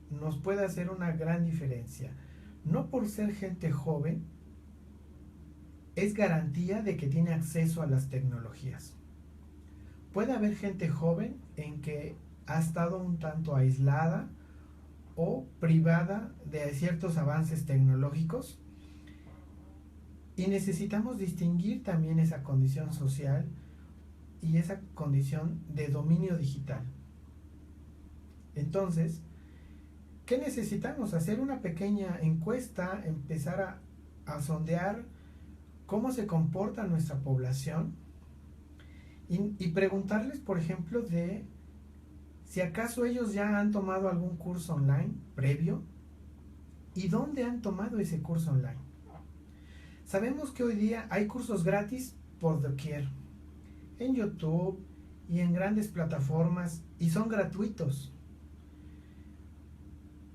nos puede hacer una gran diferencia. No por ser gente joven es garantía de que tiene acceso a las tecnologías. Puede haber gente joven en que ha estado un tanto aislada o privada de ciertos avances tecnológicos y necesitamos distinguir también esa condición social y esa condición de dominio digital. Entonces, ¿qué necesitamos? Hacer una pequeña encuesta, empezar a sondear cómo se comporta nuestra población y preguntarles, por ejemplo, de si acaso ellos ya han tomado algún curso online previo y dónde han tomado ese curso online. Sabemos que hoy día hay cursos gratis por doquier, en YouTube y en grandes plataformas, y son gratuitos.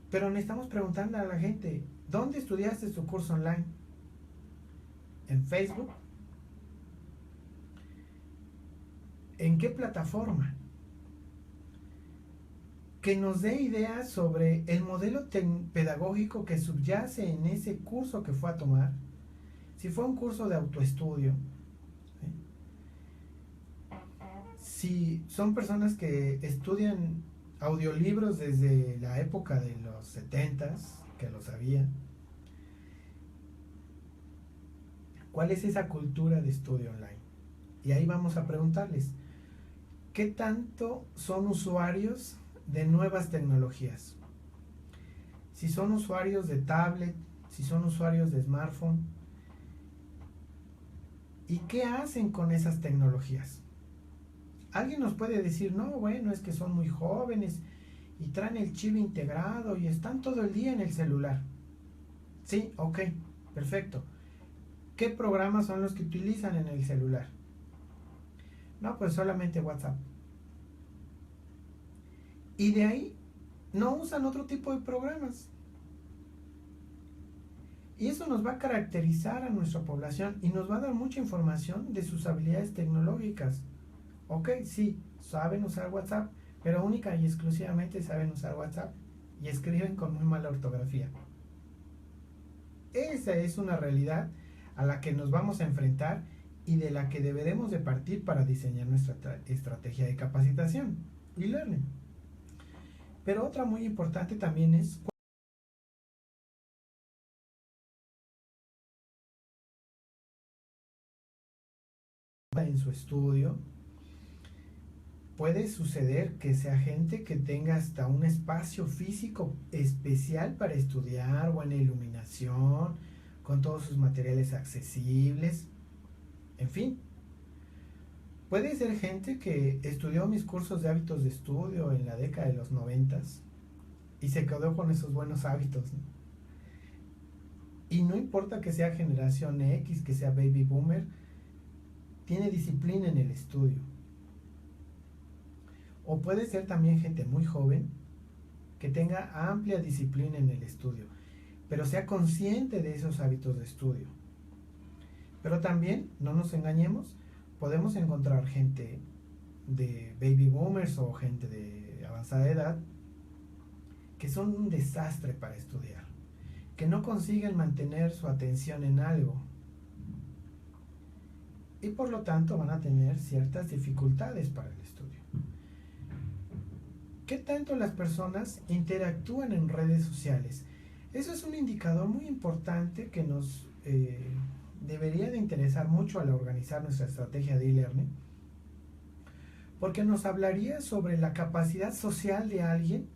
Pero necesitamos preguntarle a la gente, ¿dónde estudiaste tu curso online? ¿En Facebook? ¿En qué plataforma? Que nos dé ideas sobre el modelo pedagógico que subyace en ese curso que fue a tomar. Si fue un curso de autoestudio, si son personas que estudian audiolibros desde la época de los 70s, que lo sabían, ¿cuál es esa cultura de estudio online? Y ahí vamos a preguntarles, ¿qué tanto son usuarios de nuevas tecnologías? Si son usuarios de tablet, si son usuarios de smartphone, ¿y qué hacen con esas tecnologías? Alguien nos puede decir, no, bueno, es que son muy jóvenes y traen el chip integrado y están todo el día en el celular. Sí, ok, perfecto. ¿Qué programas son los que utilizan en el celular? No, pues solamente WhatsApp. Y de ahí no usan otro tipo de programas. Y eso nos va a caracterizar a nuestra población y nos va a dar mucha información de sus habilidades tecnológicas. Ok, sí, saben usar WhatsApp, pero única y exclusivamente saben usar WhatsApp y escriben con muy mala ortografía. Esa es una realidad a la que nos vamos a enfrentar y de la que deberemos de partir para diseñar nuestra estrategia de capacitación y learning. Pero otra muy importante también es en su estudio. Puede suceder que sea gente que tenga hasta un espacio físico especial para estudiar, buena iluminación, con todos sus materiales accesibles, en fin. Puede ser gente que estudió mis cursos de hábitos de estudio en la década de los 90 y se quedó con esos buenos hábitos, ¿no? Y no importa que sea generación X, que sea baby boomer, tiene disciplina en el estudio. O puede ser también gente muy joven que tenga amplia disciplina en el estudio, pero sea consciente de esos hábitos de estudio. Pero también, no nos engañemos, podemos encontrar gente de baby boomers o gente de avanzada edad que son un desastre para estudiar, que no consiguen mantener su atención en algo y por lo tanto van a tener ciertas dificultades para el estudio. ¿Qué tanto las personas interactúan en redes sociales? Eso es un indicador muy importante que nos debería de interesar mucho al organizar nuestra estrategia de e-learning, porque nos hablaría sobre la capacidad social de alguien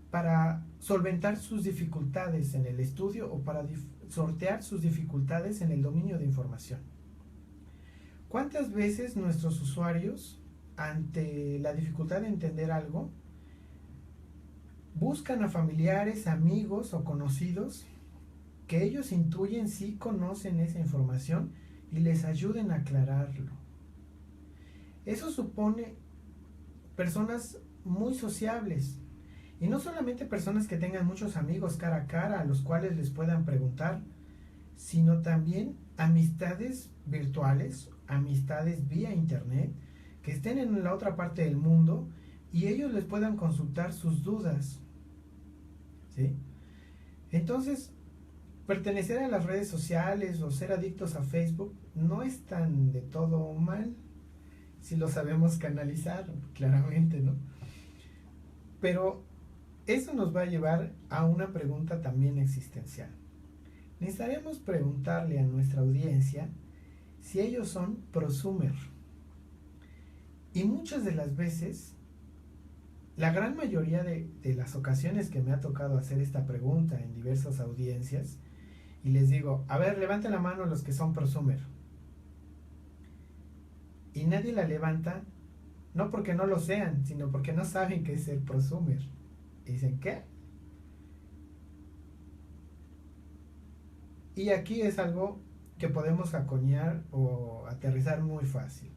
para solventar sus dificultades en el estudio o para sortear sus dificultades en el dominio de información. ¿Cuántas veces nuestros usuarios, ante la dificultad de entender algo, buscan a familiares, amigos o conocidos que ellos intuyen si conocen esa información y les ayuden a aclararlo. Eso supone personas muy sociables, y no solamente personas que tengan muchos amigos cara a cara a los cuales les puedan preguntar, sino también amistades virtuales, amistades vía internet, que estén en la otra parte del mundo y ellos les puedan consultar sus dudas. ¿Sí? Entonces, pertenecer a las redes sociales o ser adictos a Facebook no es tan de todo mal si lo sabemos canalizar, claramente, ¿no? Pero eso nos va a llevar a una pregunta también existencial. Necesitaremos preguntarle a nuestra audiencia si ellos son prosumer. Y muchas de las veces, la gran mayoría de las ocasiones que me ha tocado hacer esta pregunta en diversas audiencias, y les digo, a ver, levanten la mano los que son prosumer. Y nadie la levanta, no porque no lo sean, sino porque no saben qué es ser prosumer. Y dicen, ¿qué? Y aquí es algo que podemos acuñar o aterrizar muy fácil.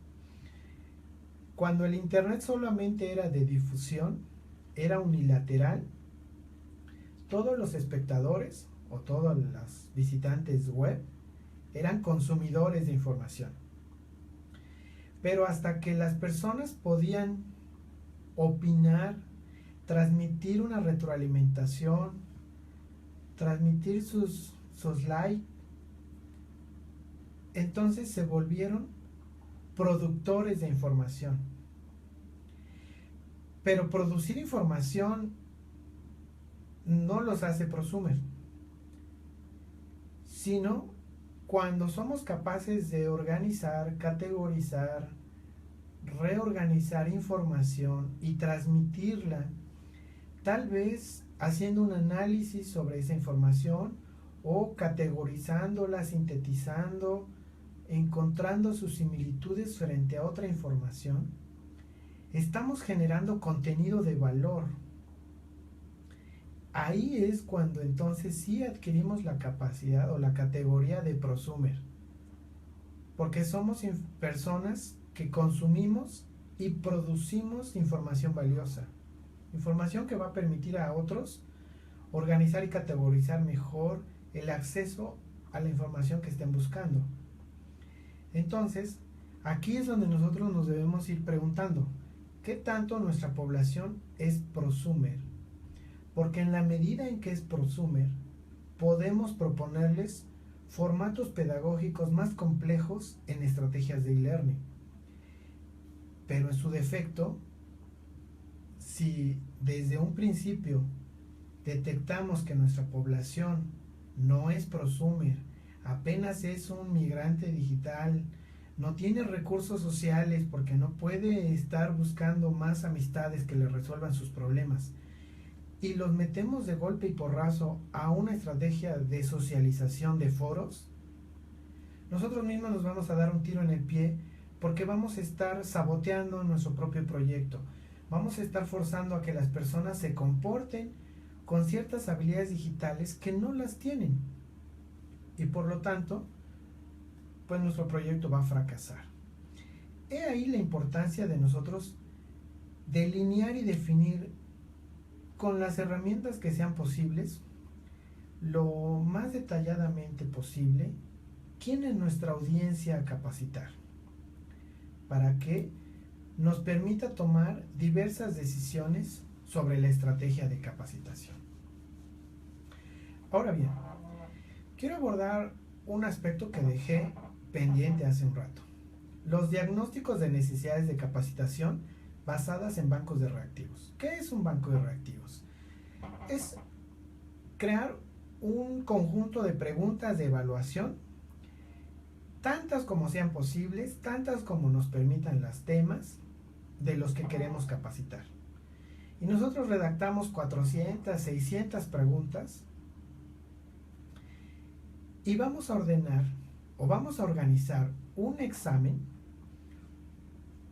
Cuando el internet solamente era de difusión, era unilateral, todos los espectadores o todos los visitantes web eran consumidores de información. Pero hasta que las personas podían opinar, transmitir una retroalimentación, transmitir sus likes, entonces se volvieron productores de información. Pero producir información no los hace prosumer, sino cuando somos capaces de organizar, categorizar, reorganizar información y transmitirla, tal vez haciendo un análisis sobre esa información o categorizándola, sintetizando, encontrando sus similitudes frente a otra información, estamos generando contenido de valor. Ahí es cuando entonces sí adquirimos la capacidad o la categoría de prosumer, porque somos personas que consumimos y producimos información valiosa, información que va a permitir a otros organizar y categorizar mejor el acceso a la información que estén buscando. Entonces, aquí es donde nosotros nos debemos ir preguntando, ¿qué tanto nuestra población es prosumer? Porque en la medida en que es prosumer, podemos proponerles formatos pedagógicos más complejos en estrategias de e-learning. Pero en su defecto, si desde un principio detectamos que nuestra población no es prosumer, apenas es un migrante digital, no tiene recursos sociales porque no puede estar buscando más amistades que le resuelvan sus problemas, y los metemos de golpe y porrazo a una estrategia de socialización de foros, nosotros mismos nos vamos a dar un tiro en el pie porque vamos a estar saboteando nuestro propio proyecto. Vamos a estar forzando a que las personas se comporten con ciertas habilidades digitales que no las tienen. Y por lo tanto, pues nuestro proyecto va a fracasar. He ahí la importancia de nosotros delinear y definir con las herramientas que sean posibles, lo más detalladamente posible, quién es nuestra audiencia a capacitar, para que nos permita tomar diversas decisiones sobre la estrategia de capacitación. Ahora bien, quiero abordar un aspecto que dejé pendiente hace un rato: los diagnósticos de necesidades de capacitación basadas en bancos de reactivos. ¿Qué es un banco de reactivos? Es crear un conjunto de preguntas de evaluación, tantas como sean posibles, tantas como nos permitan los temas de los que queremos capacitar. Y nosotros redactamos 400, 600 preguntas y vamos a ordenar o vamos a organizar un examen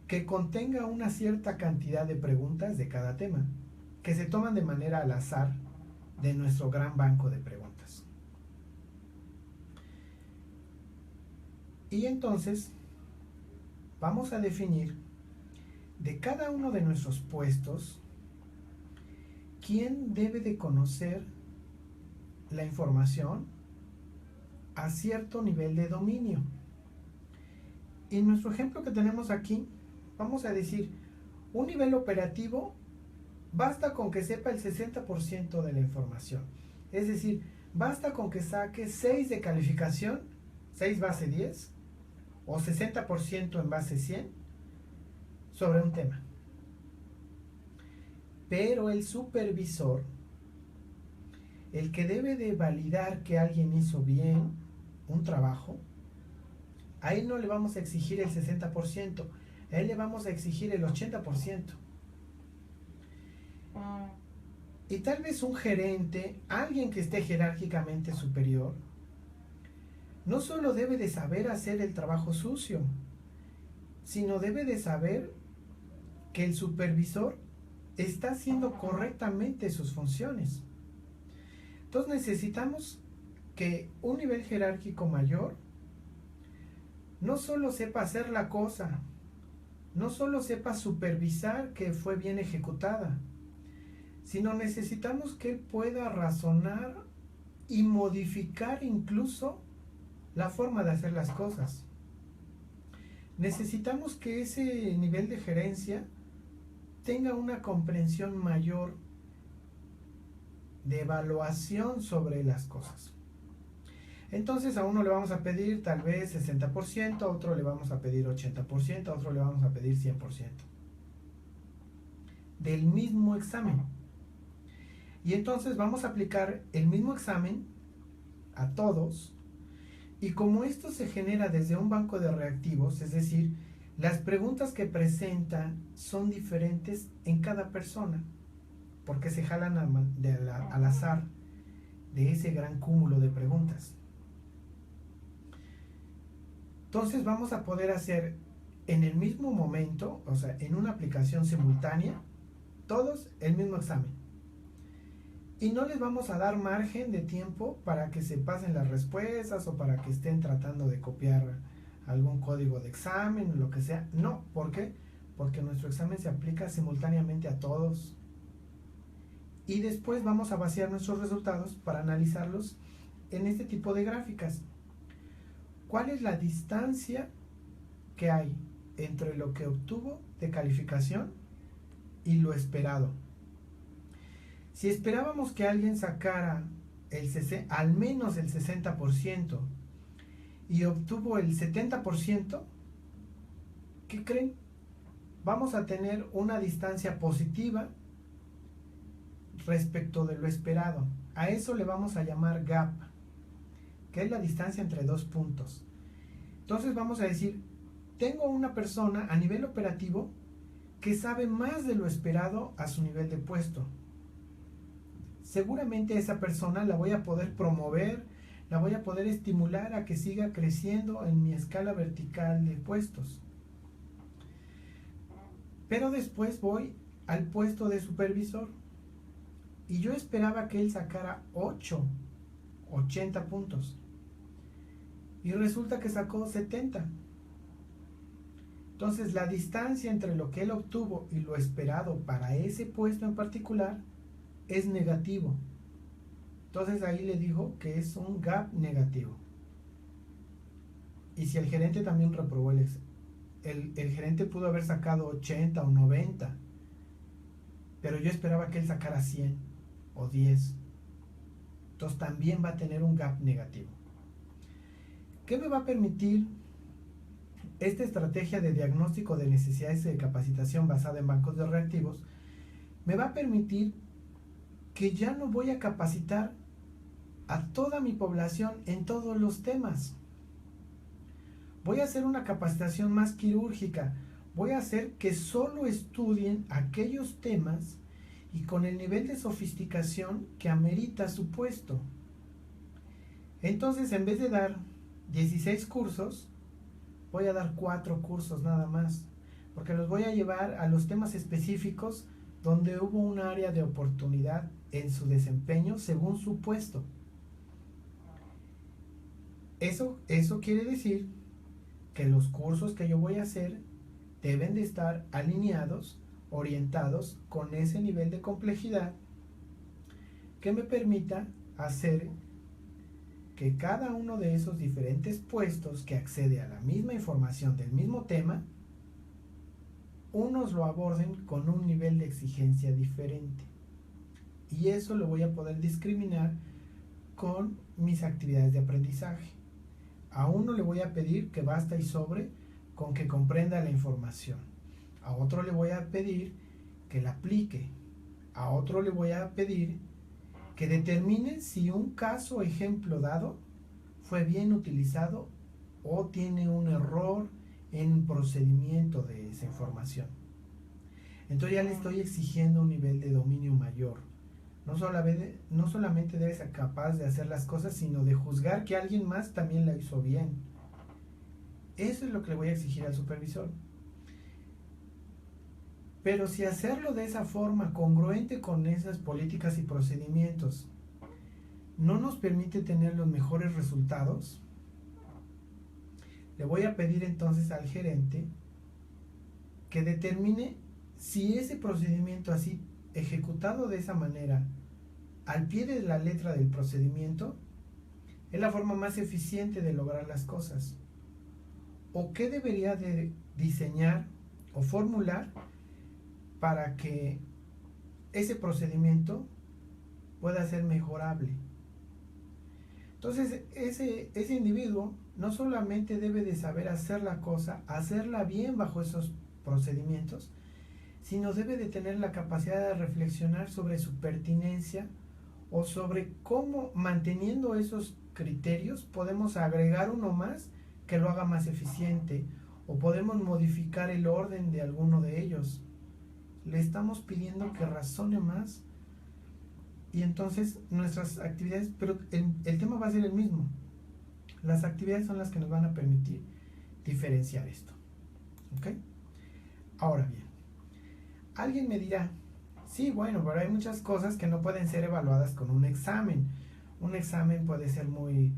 que contenga una cierta cantidad de preguntas de cada tema, que se toman de manera al azar de nuestro gran banco de preguntas. Y entonces vamos a definir de cada uno de nuestros puestos quién debe de conocer la información a cierto nivel de dominio. En nuestro ejemplo que tenemos aquí, vamos a decir, un nivel operativo basta con que sepa el 60% de la información. Es decir, basta con que saque 6 de calificación, 6 base 10, o 60% en base 100, sobre un tema. Pero el supervisor, el que debe de validar que alguien hizo bien un trabajo, a él no le vamos a exigir el 60%, a él le vamos a exigir el 80%. Y tal vez un gerente, alguien que esté jerárquicamente superior, no solo debe de saber hacer el trabajo sucio, sino debe de saber que el supervisor está haciendo correctamente sus funciones. Entonces necesitamos que un nivel jerárquico mayor no solo sepa hacer la cosa, no solo sepa supervisar que fue bien ejecutada, sino necesitamos que él pueda razonar y modificar incluso la forma de hacer las cosas. Necesitamos que ese nivel de gerencia tenga una comprensión mayor de evaluación sobre las cosas. Entonces a uno le vamos a pedir tal vez 60%, a otro le vamos a pedir 80%, a otro le vamos a pedir 100%. Del mismo examen. Y entonces vamos a aplicar el mismo examen a todos. Y como esto se genera desde un banco de reactivos, es decir, las preguntas que presentan son diferentes en cada persona, porque se jalan al azar de ese gran cúmulo de preguntas. Entonces vamos a poder hacer en el mismo momento, o sea, en una aplicación simultánea, todos el mismo examen. Y no les vamos a dar margen de tiempo para que se pasen las respuestas o para que estén tratando de copiar algún código de examen o lo que sea. No, ¿por qué? Porque nuestro examen se aplica simultáneamente a todos. Y después vamos a vaciar nuestros resultados para analizarlos en este tipo de gráficas. ¿Cuál es la distancia que hay entre lo que obtuvo de calificación y lo esperado? Si esperábamos que alguien sacara al menos el 60% y obtuvo el 70%, ¿qué creen? Vamos a tener una distancia positiva respecto de lo esperado. A eso le vamos a llamar gap, que es la distancia entre dos puntos. Entonces vamos a decir, tengo una persona a nivel operativo que sabe más de lo esperado a su nivel de puesto. Seguramente esa persona la voy a poder promover, la voy a poder estimular a que siga creciendo en mi escala vertical de puestos. Pero después voy al puesto de supervisor y yo esperaba que él sacara 80 puntos y resulta que sacó 70. Entonces la distancia entre lo que él obtuvo y lo esperado para ese puesto en particular es negativo. Entonces ahí le digo que es un gap negativo. Y si el gerente también reprobó el gerente pudo haber sacado 80 o 90, pero yo esperaba que él sacara 100 o 10. Entonces también va a tener un gap negativo. ¿Qué me va a permitir esta estrategia de diagnóstico de necesidades de capacitación basada en bancos de reactivos? Me va a permitir que ya no voy a capacitar a toda mi población en todos los temas. Voy a hacer una capacitación más quirúrgica. Voy a hacer que solo estudien aquellos temas y con el nivel de sofisticación que amerita su puesto. Entonces, en vez de dar 16 cursos, voy a dar 4 cursos nada más, porque los voy a llevar a los temas específicos donde hubo un área de oportunidad en su desempeño según su puesto. Eso quiere decir que los cursos que yo voy a hacer deben de estar alineados, orientados con ese nivel de complejidad que me permita hacer que cada uno de esos diferentes puestos que accede a la misma información del mismo tema, unos lo aborden con un nivel de exigencia diferente. Y eso lo voy a poder discriminar con mis actividades de aprendizaje. A uno le voy a pedir que basta y sobre con que comprenda la información. A otro le voy a pedir que la aplique. A otro le voy a pedir que determine si un caso o ejemplo dado fue bien utilizado o tiene un error en procedimiento de esa información. Entonces ya le estoy exigiendo un nivel de dominio mayor. No solamente debe ser capaz de hacer las cosas, sino de juzgar que alguien más también la hizo bien. Eso es lo que le voy a exigir al supervisor. Pero si hacerlo de esa forma, congruente con esas políticas y procedimientos, no nos permite tener los mejores resultados, le voy a pedir entonces al gerente que determine si ese procedimiento así ejecutado de esa manera, al pie de la letra del procedimiento, es la forma más eficiente de lograr las cosas. ¿O qué debería de diseñar o formular para que ese procedimiento pueda ser mejorable? Entonces, ese individuo no solamente debe de saber hacer la cosa, hacerla bien bajo esos procedimientos, sino debe de tener la capacidad de reflexionar sobre su pertinencia o sobre cómo, manteniendo esos criterios, podemos agregar uno más que lo haga más eficiente, o podemos modificar el orden de alguno de ellos. Le estamos pidiendo que razone más, y entonces nuestras actividades, pero el tema va a ser el mismo. Las actividades son las que nos van a permitir diferenciar esto. ¿Ok? Ahora bien, alguien me dirá, sí, bueno, pero hay muchas cosas que no pueden ser evaluadas con un examen. Un examen puede ser muy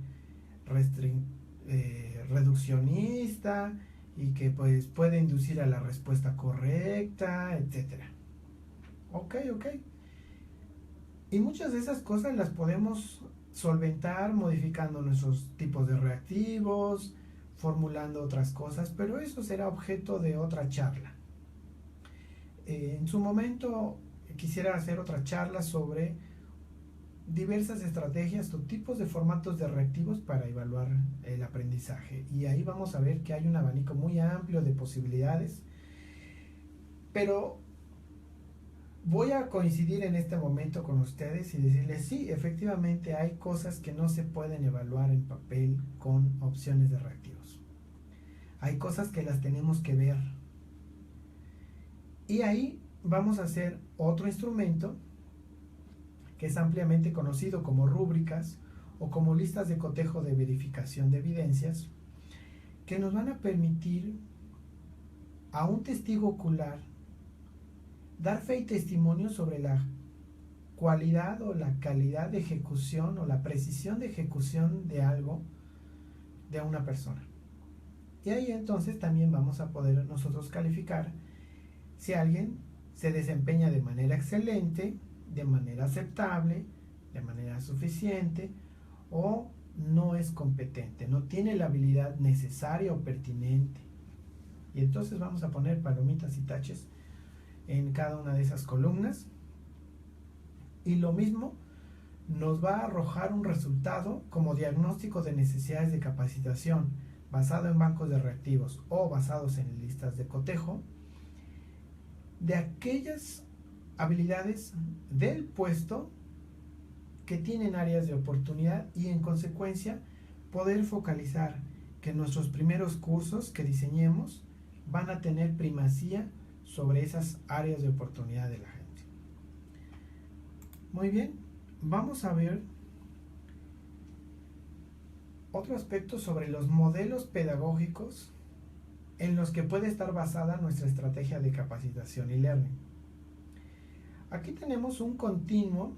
reduccionista y que pues puede inducir a la respuesta correcta, etcétera. Ok. Y muchas de esas cosas las podemos solventar modificando nuestros tipos de reactivos, formulando otras cosas, pero eso será objeto de otra charla. En su momento quisiera hacer otra charla sobre diversas estrategias o tipos de formatos de reactivos para evaluar el aprendizaje, y ahí vamos a ver que hay un abanico muy amplio de posibilidades, pero voy a coincidir en este momento con ustedes y decirles, sí, efectivamente hay cosas que no se pueden evaluar en papel con opciones de reactivos. Hay cosas que las tenemos que ver. Y ahí vamos a hacer otro instrumento que es ampliamente conocido como rúbricas o como listas de cotejo de verificación de evidencias, que nos van a permitir a un testigo ocular dar fe y testimonio sobre la cualidad o la calidad de ejecución o la precisión de ejecución de algo de una persona. Y ahí entonces también vamos a poder nosotros calificar si alguien se desempeña de manera excelente, de manera aceptable, de manera suficiente, o no es competente, no tiene la habilidad necesaria o pertinente. Y entonces vamos a poner palomitas y taches en cada una de esas columnas, y lo mismo nos va a arrojar un resultado como diagnóstico de necesidades de capacitación basado en bancos de reactivos o basados en listas de cotejo de aquellas habilidades del puesto que tienen áreas de oportunidad, y en consecuencia poder focalizar que nuestros primeros cursos que diseñemos van a tener primacía sobre esas áreas de oportunidad de la gente. Muy bien, vamos a ver otro aspecto sobre los modelos pedagógicos en los que puede estar basada nuestra estrategia de capacitación y learning. Aquí tenemos un continuo,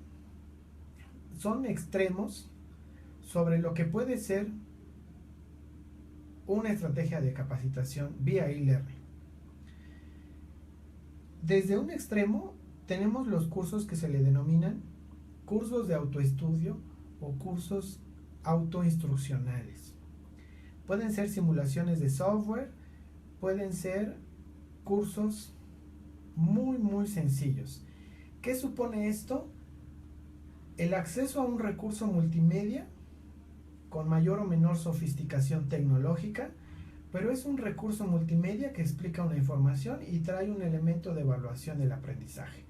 son extremos sobre lo que puede ser una estrategia de capacitación vía e-learning. Desde un extremo tenemos los cursos que se le denominan cursos de autoestudio o cursos autoinstruccionales. Pueden ser simulaciones de software, pueden ser cursos muy sencillos. ¿Qué supone esto? El acceso a un recurso multimedia con mayor o menor sofisticación tecnológica, pero es un recurso multimedia que explica una información y trae un elemento de evaluación del aprendizaje.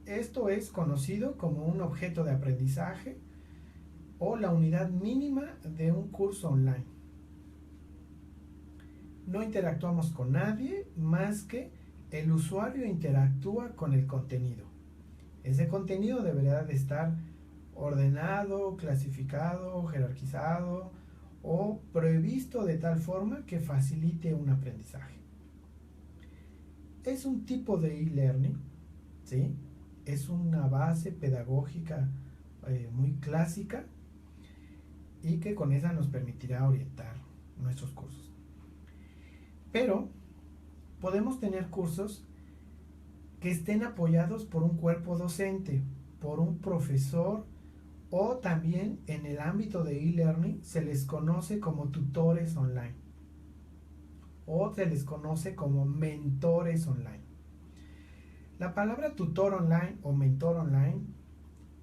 Esto es conocido como un objeto de aprendizaje o la unidad mínima de un curso online. No interactuamos con nadie más que el usuario interactúa con el contenido. Ese contenido deberá de estar ordenado, clasificado, jerarquizado o previsto de tal forma que facilite un aprendizaje. Es un tipo de e-learning, ¿sí? Es una base pedagógica muy clásica y que con esa nos permitirá orientar nuestros cursos. Pero podemos tener cursos que estén apoyados por un cuerpo docente, por un profesor, o también en el ámbito de e-learning se les conoce como tutores online o se les conoce como mentores online. La palabra tutor online o mentor online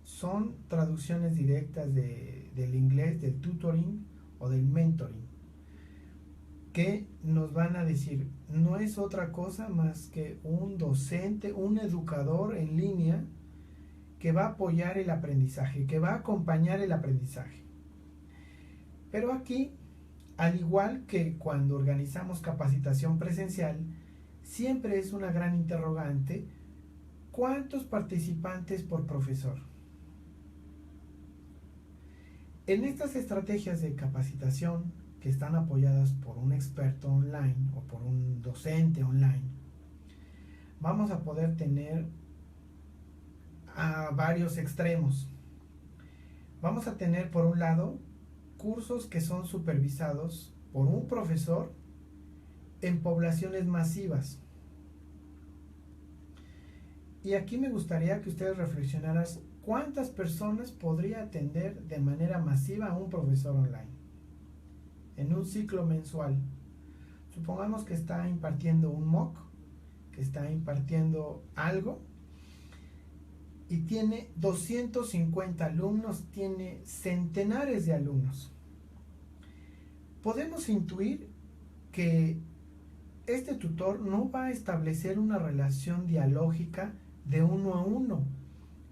son traducciones directas del inglés, del tutoring o del mentoring, que nos van a decir, no es otra cosa más que un docente, un educador en línea que va a apoyar el aprendizaje, que va a acompañar el aprendizaje. Pero aquí, al igual que cuando organizamos capacitación presencial, siempre es una gran interrogante, ¿cuántos participantes por profesor? En estas estrategias de capacitación que están apoyadas por un experto online o por un docente online, vamos a poder tener a varios extremos. Vamos a tener por un lado cursos que son supervisados por un profesor en poblaciones masivas. Y aquí me gustaría que ustedes reflexionaran cuántas personas podría atender de manera masiva a un profesor online en un ciclo mensual. Supongamos que está impartiendo un MOOC, que está impartiendo algo y tiene 250 alumnos, tiene centenares de alumnos. Podemos intuir que este tutor no va a establecer una relación dialógica de uno a uno.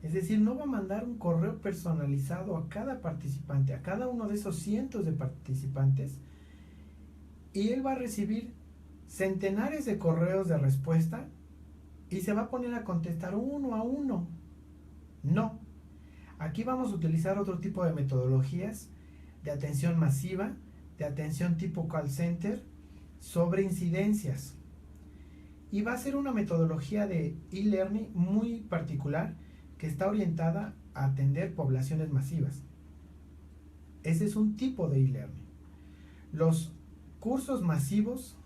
Es decir, no va a mandar un correo personalizado a cada participante, a cada uno de esos cientos de participantes, y él va a recibir centenares de correos de respuesta y se va a poner a contestar uno a uno. No. Aquí vamos a utilizar otro tipo de metodologías de atención masiva, de atención tipo call center, sobre incidencias. Y va a ser una metodología de e-learning muy particular que está orientada a atender poblaciones masivas. Ese es un tipo de e-learning. Los cursos masivos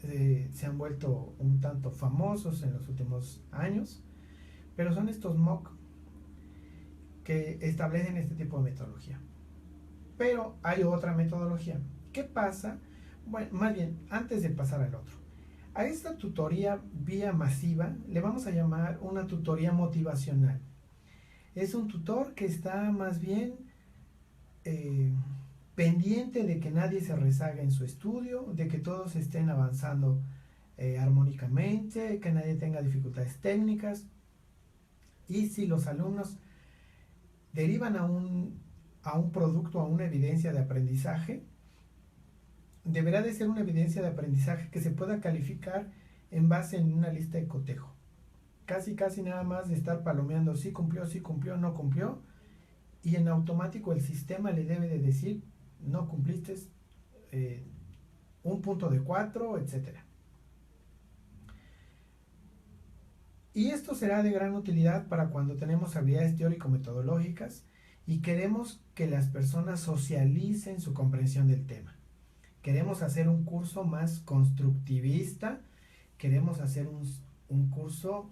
se han vuelto un tanto famosos en los últimos años, pero son estos MOOC que establecen este tipo de metodología. Pero hay otra metodología. ¿Qué pasa? Bueno, más bien, antes de pasar al otro, a esta tutoría vía masiva le vamos a llamar una tutoría motivacional. Es un tutor que está más bien pendiente de que nadie se rezague en su estudio, de que todos estén avanzando armónicamente, que nadie tenga dificultades técnicas. Y si los alumnos derivan a un producto, a una evidencia de aprendizaje, deberá de ser una evidencia de aprendizaje que se pueda calificar en base en una lista de cotejo. Casi nada más de estar palomeando sí cumplió, no cumplió, y en automático el sistema le debe de decir no cumpliste, un punto de 4, etc. Y esto será de gran utilidad para cuando tenemos habilidades teórico-metodológicas y queremos que las personas socialicen su comprensión del tema, Queremos hacer un curso más constructivista, queremos hacer un curso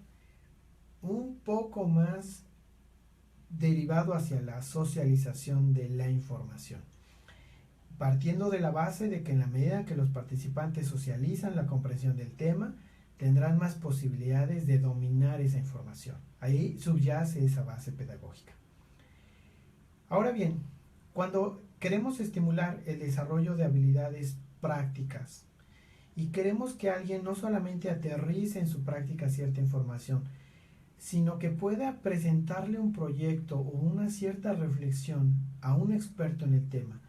un poco más derivado hacia la socialización de la información, partiendo de la base de que en la medida que los participantes socializan la comprensión del tema, tendrán más posibilidades de dominar esa información. Ahí subyace esa base pedagógica. Ahora bien, cuando queremos estimular el desarrollo de habilidades prácticas y queremos que alguien no solamente aterrice en su práctica cierta información, sino que pueda presentarle un proyecto o una cierta reflexión a un experto en el tema,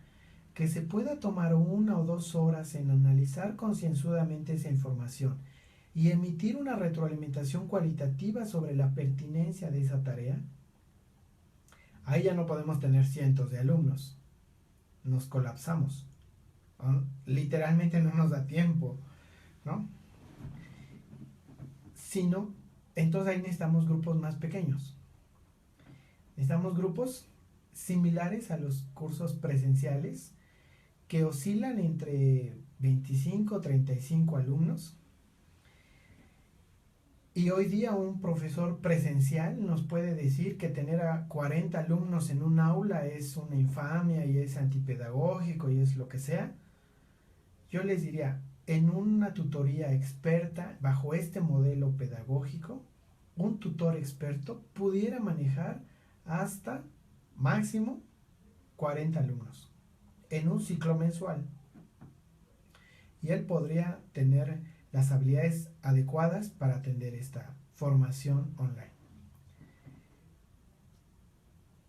que se pueda tomar 1 o 2 horas en analizar concienzudamente esa información y emitir una retroalimentación cualitativa sobre la pertinencia de esa tarea, ahí ya no podemos tener cientos de alumnos, nos colapsamos, ¿no? Literalmente no nos da tiempo, ¿no? Sino, entonces ahí necesitamos grupos más pequeños, necesitamos grupos similares a los cursos presenciales que oscilan entre 25 o 35 alumnos. Y hoy día un profesor presencial nos puede decir que tener a 40 alumnos en un aula es una infamia y es antipedagógico y es lo que sea. Yo les diría, en una tutoría experta bajo este modelo pedagógico, un tutor experto pudiera manejar hasta máximo 40 alumnos en un ciclo mensual. Y él podría tener las habilidades adecuadas para atender esta formación online.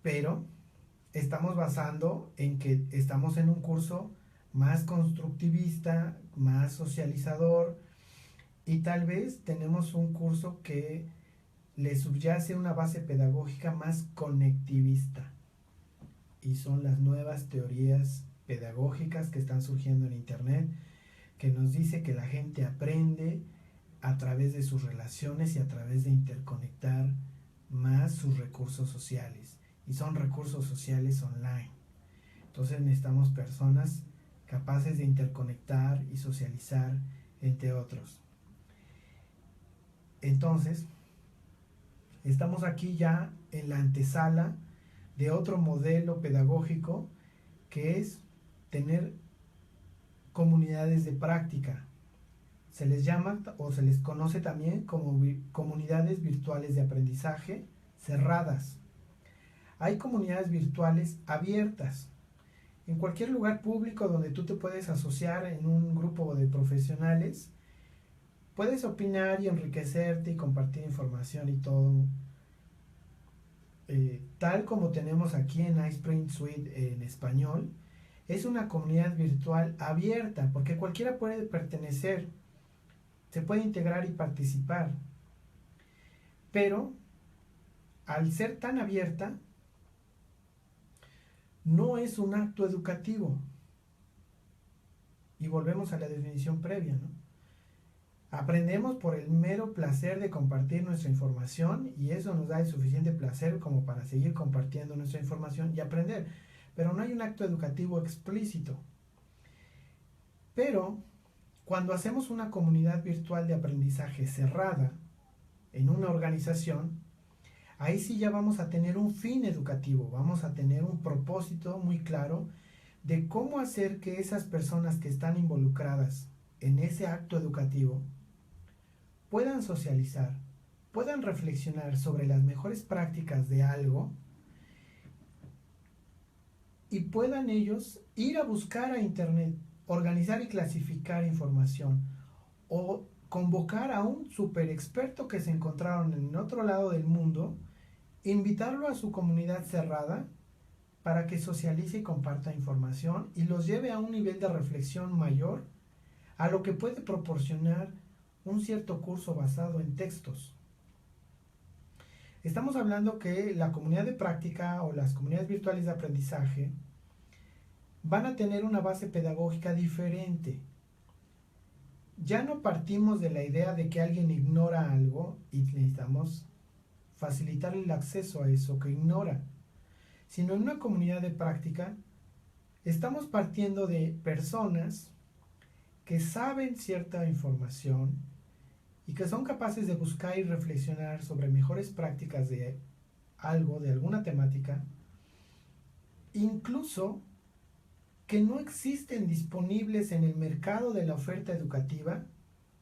Pero estamos basando en que estamos en un curso más constructivista, más socializador, y tal vez tenemos un curso que le subyace una base pedagógica más conectivista. Y son las nuevas teorías pedagógicas que están surgiendo en internet, que nos dice que la gente aprende a través de sus relaciones y a través de interconectar más sus recursos sociales. Y son recursos sociales online. Entonces necesitamos personas capaces de interconectar y socializar entre otros. Entonces, estamos aquí ya en la antesala de otro modelo pedagógico, que es tener comunidades de práctica. Se les llama o se les conoce también como comunidades virtuales de aprendizaje cerradas. Hay comunidades virtuales abiertas. En cualquier lugar público donde tú te puedes asociar en un grupo de profesionales, puedes opinar y enriquecerte y compartir información y todo. Tal como tenemos aquí en iSprint Suite en español, es una comunidad virtual abierta, porque cualquiera puede pertenecer, se puede integrar y participar. Pero, al ser tan abierta, no es un acto educativo. Y volvemos a la definición previa, ¿no? Aprendemos por el mero placer de compartir nuestra información, y eso nos da el suficiente placer como para seguir compartiendo nuestra información y aprender. Pero no hay un acto educativo explícito. Pero cuando hacemos una comunidad virtual de aprendizaje cerrada en una organización, ahí sí ya vamos a tener un fin educativo, vamos a tener un propósito muy claro de cómo hacer que esas personas que están involucradas en ese acto educativo puedan socializar, puedan reflexionar sobre las mejores prácticas de algo y puedan ellos ir a buscar a internet, organizar y clasificar información o convocar a un super experto que se encontraron en otro lado del mundo, invitarlo a su comunidad cerrada para que socialice y comparta información y los lleve a un nivel de reflexión mayor a lo que puede proporcionar un cierto curso basado en textos. Estamos hablando que la comunidad de práctica o las comunidades virtuales de aprendizaje van a tener una base pedagógica diferente. Ya no partimos de la idea de que alguien ignora algo y necesitamos facilitarle el acceso a eso que ignora, sino en una comunidad de práctica estamos partiendo de personas que saben cierta información y que son capaces de buscar y reflexionar sobre mejores prácticas de algo, de alguna temática, incluso que no existen disponibles en el mercado de la oferta educativa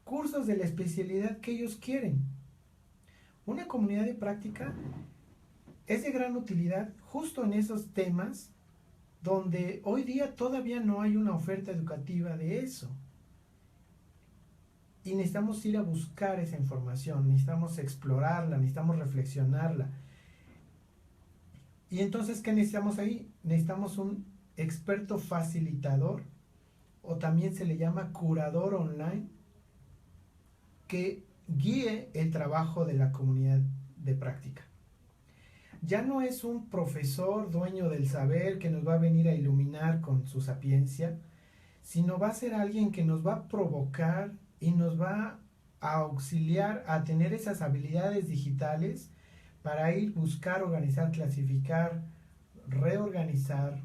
cursos de la especialidad que ellos quieren. Una comunidad de práctica es de gran utilidad justo en esos temas donde hoy día todavía no hay una oferta educativa de eso. Y necesitamos ir a buscar esa información, necesitamos explorarla, necesitamos reflexionarla. Y entonces, ¿qué necesitamos ahí? Necesitamos un experto facilitador, o también se le llama curador online, que guíe el trabajo de la comunidad de práctica. Ya no es un profesor dueño del saber que nos va a venir a iluminar con su sapiencia, sino va a ser alguien que nos va a provocar y nos va a auxiliar a tener esas habilidades digitales para ir, buscar, organizar, clasificar, reorganizar,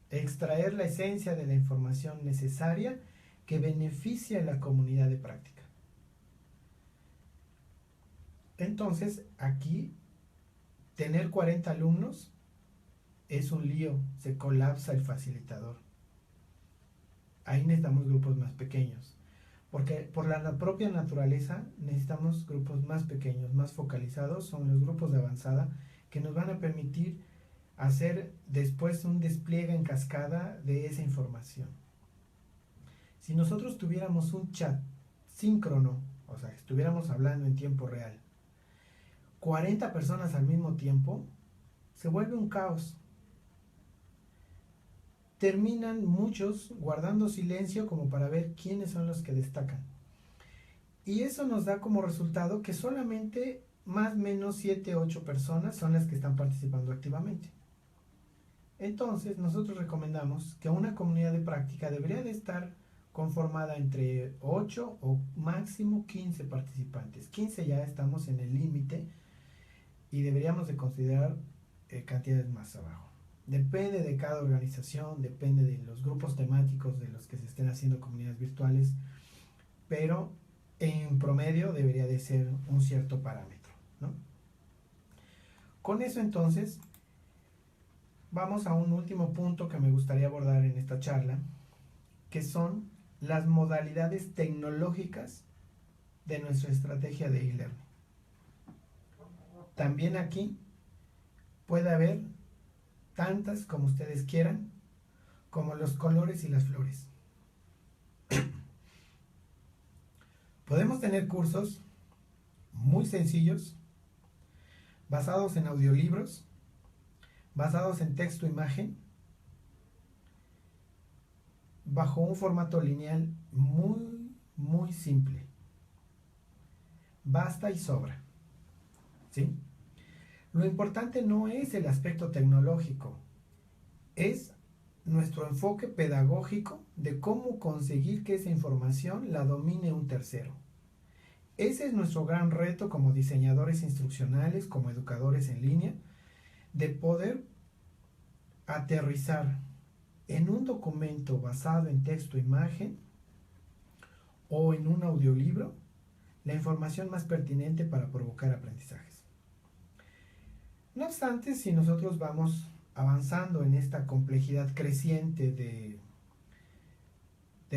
extraer la esencia de la información necesaria que beneficie a la comunidad de práctica. Entonces, aquí, tener 40 alumnos es un lío, se colapsa el facilitador. Ahí necesitamos grupos más pequeños, porque por la propia naturaleza necesitamos grupos más pequeños, más focalizados. Son los grupos de avanzada que nos van a permitir hacer después un despliegue en cascada de esa información. Si nosotros tuviéramos un chat síncrono, o sea, estuviéramos hablando en tiempo real, 40 personas al mismo tiempo, se vuelve un caos. Terminan muchos guardando silencio como para ver quiénes son los que destacan. Y eso nos da como resultado que solamente más o menos 7 u 8 personas son las que están participando activamente. Entonces, nosotros recomendamos que una comunidad de práctica debería de estar conformada entre 8 o máximo 15 participantes. 15 ya estamos en el límite y deberíamos de considerar cantidades más abajo. Depende de cada organización, depende de los grupos temáticos de los que se estén haciendo comunidades virtuales, pero en promedio debería de ser un cierto parámetro, ¿no? Con eso entonces vamos a un último punto que me gustaría abordar en esta charla, que son las modalidades tecnológicas de nuestra estrategia de e-learning. También aquí puede haber tantas como ustedes quieran, como los colores y las flores. Podemos tener cursos muy sencillos, basados en audiolibros, basados en texto-imagen, bajo un formato lineal muy simple. Basta y sobra, ¿sí? Lo importante no es el aspecto tecnológico, es nuestro enfoque pedagógico de cómo conseguir que esa información la domine un tercero. Ese es nuestro gran reto como diseñadores instruccionales, como educadores en línea, de poder aterrizar en un documento basado en texto-imagen o en un audiolibro la información más pertinente para provocar aprendizajes. No obstante, si nosotros vamos avanzando en esta complejidad creciente de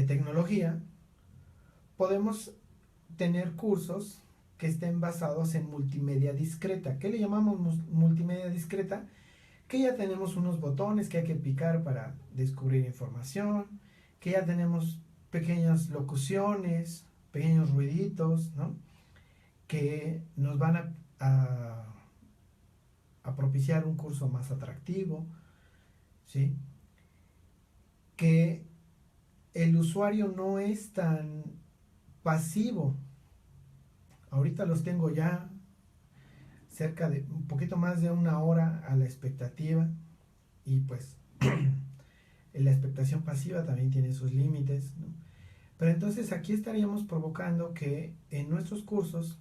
tecnología, podemos tener cursos que estén basados en multimedia discreta. ¿Qué le llamamos multimedia discreta? Que ya tenemos unos botones que hay que picar para descubrir información, que ya tenemos pequeñas locuciones, pequeños ruiditos, ¿no? Que nos van a propiciar un curso más atractivo, ¿sí? Que el usuario no es tan pasivo. Ahorita los tengo ya cerca de un poquito más de una hora a la expectativa, y pues la expectación pasiva también tiene sus límites, ¿no? Pero entonces aquí estaríamos provocando que en nuestros cursos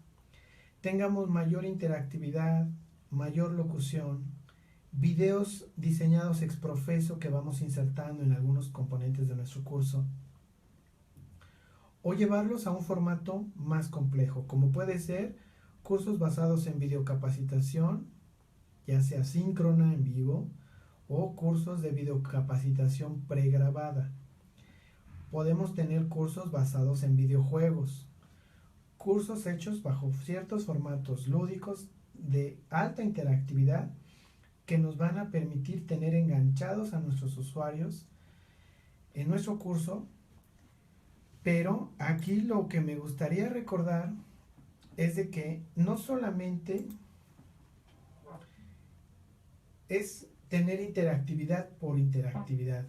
tengamos mayor interactividad, mayor locución, videos diseñados ex profeso que vamos insertando en algunos componentes de nuestro curso, o llevarlos a un formato más complejo, como puede ser cursos basados en videocapacitación, ya sea síncrona en vivo, o cursos de videocapacitación pregrabada. Podemos tener cursos basados en videojuegos, cursos hechos bajo ciertos formatos lúdicos de alta interactividad que nos van a permitir tener enganchados a nuestros usuarios en nuestro curso. Pero aquí lo que me gustaría recordar es de que no solamente es tener interactividad por interactividad,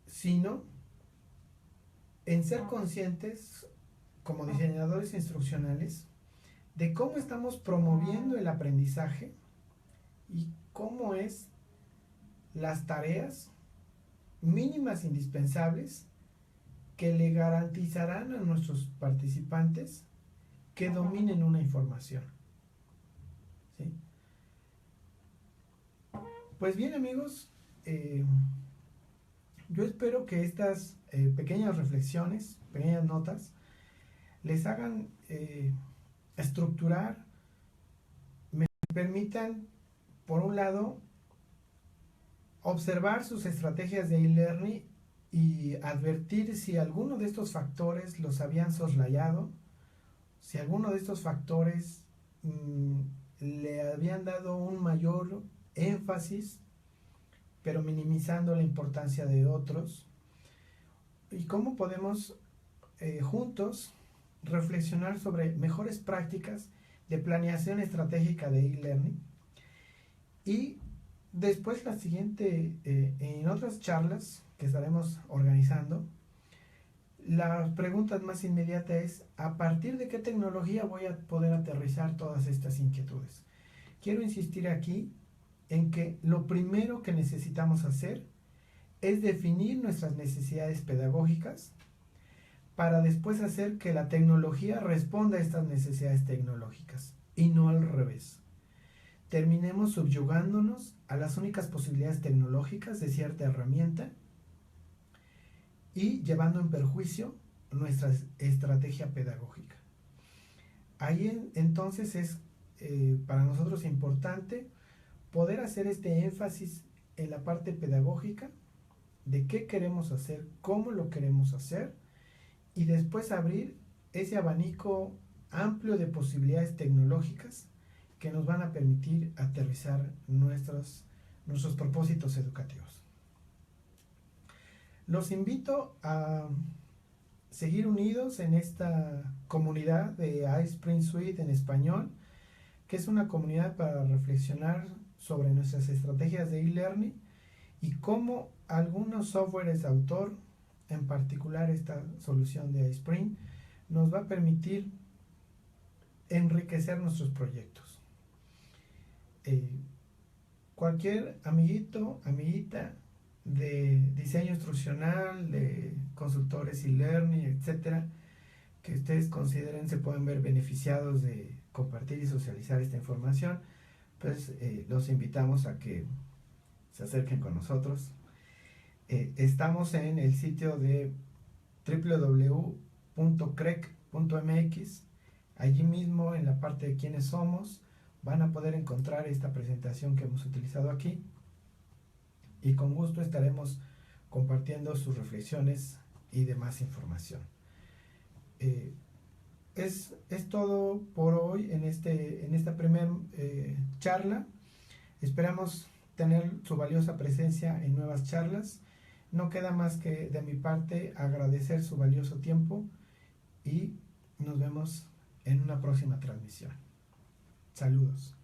sino en ser conscientes como diseñadores instruccionales de cómo estamos promoviendo el aprendizaje y cómo es las tareas mínimas indispensables que le garantizarán a nuestros participantes que dominen una información. ¿Sí? Pues bien, amigos, yo espero que estas pequeñas reflexiones, pequeñas notas, les hagan estructurar, me permitan, por un lado, observar sus estrategias de e-learning y advertir si alguno de estos factores los habían soslayado, si alguno de estos factores le habían dado un mayor énfasis, pero minimizando la importancia de otros, y cómo podemos juntos reflexionar sobre mejores prácticas de planeación estratégica de e-learning. Y después la siguiente, en otras charlas que estaremos organizando, la pregunta más inmediata es: ¿a partir de qué tecnología voy a poder aterrizar todas estas inquietudes? Quiero insistir aquí en que lo primero que necesitamos hacer es definir nuestras necesidades pedagógicas para después hacer que la tecnología responda a estas necesidades tecnológicas y no al revés. Terminemos subyugándonos a las únicas posibilidades tecnológicas de cierta herramienta y llevando en perjuicio nuestra estrategia pedagógica. Ahí entonces es para nosotros importante poder hacer este énfasis en la parte pedagógica de qué queremos hacer, cómo lo queremos hacer, y después abrir ese abanico amplio de posibilidades tecnológicas que nos van a permitir aterrizar nuestros propósitos educativos. Los invito a seguir unidos en esta comunidad de iSpring Suite en español, que es una comunidad para reflexionar sobre nuestras estrategias de e-learning y cómo algunos softwares de autor, en particular esta solución de iSpring, nos va a permitir enriquecer nuestros proyectos. Cualquier amiguito, amiguita de diseño instruccional, de consultores e-learning, etcétera, que ustedes consideren se pueden ver beneficiados de compartir y socializar esta información, pues los invitamos a que se acerquen con nosotros. Estamos en el sitio de www.crec.mx. Allí mismo, en la parte de quiénes somos, van a poder encontrar esta presentación que hemos utilizado aquí, y con gusto estaremos compartiendo sus reflexiones y demás información. Es todo por hoy en esta primera charla. Esperamos tener su valiosa presencia en nuevas charlas. No queda más que de mi parte agradecer su valioso tiempo y nos vemos en una próxima transmisión. Saludos.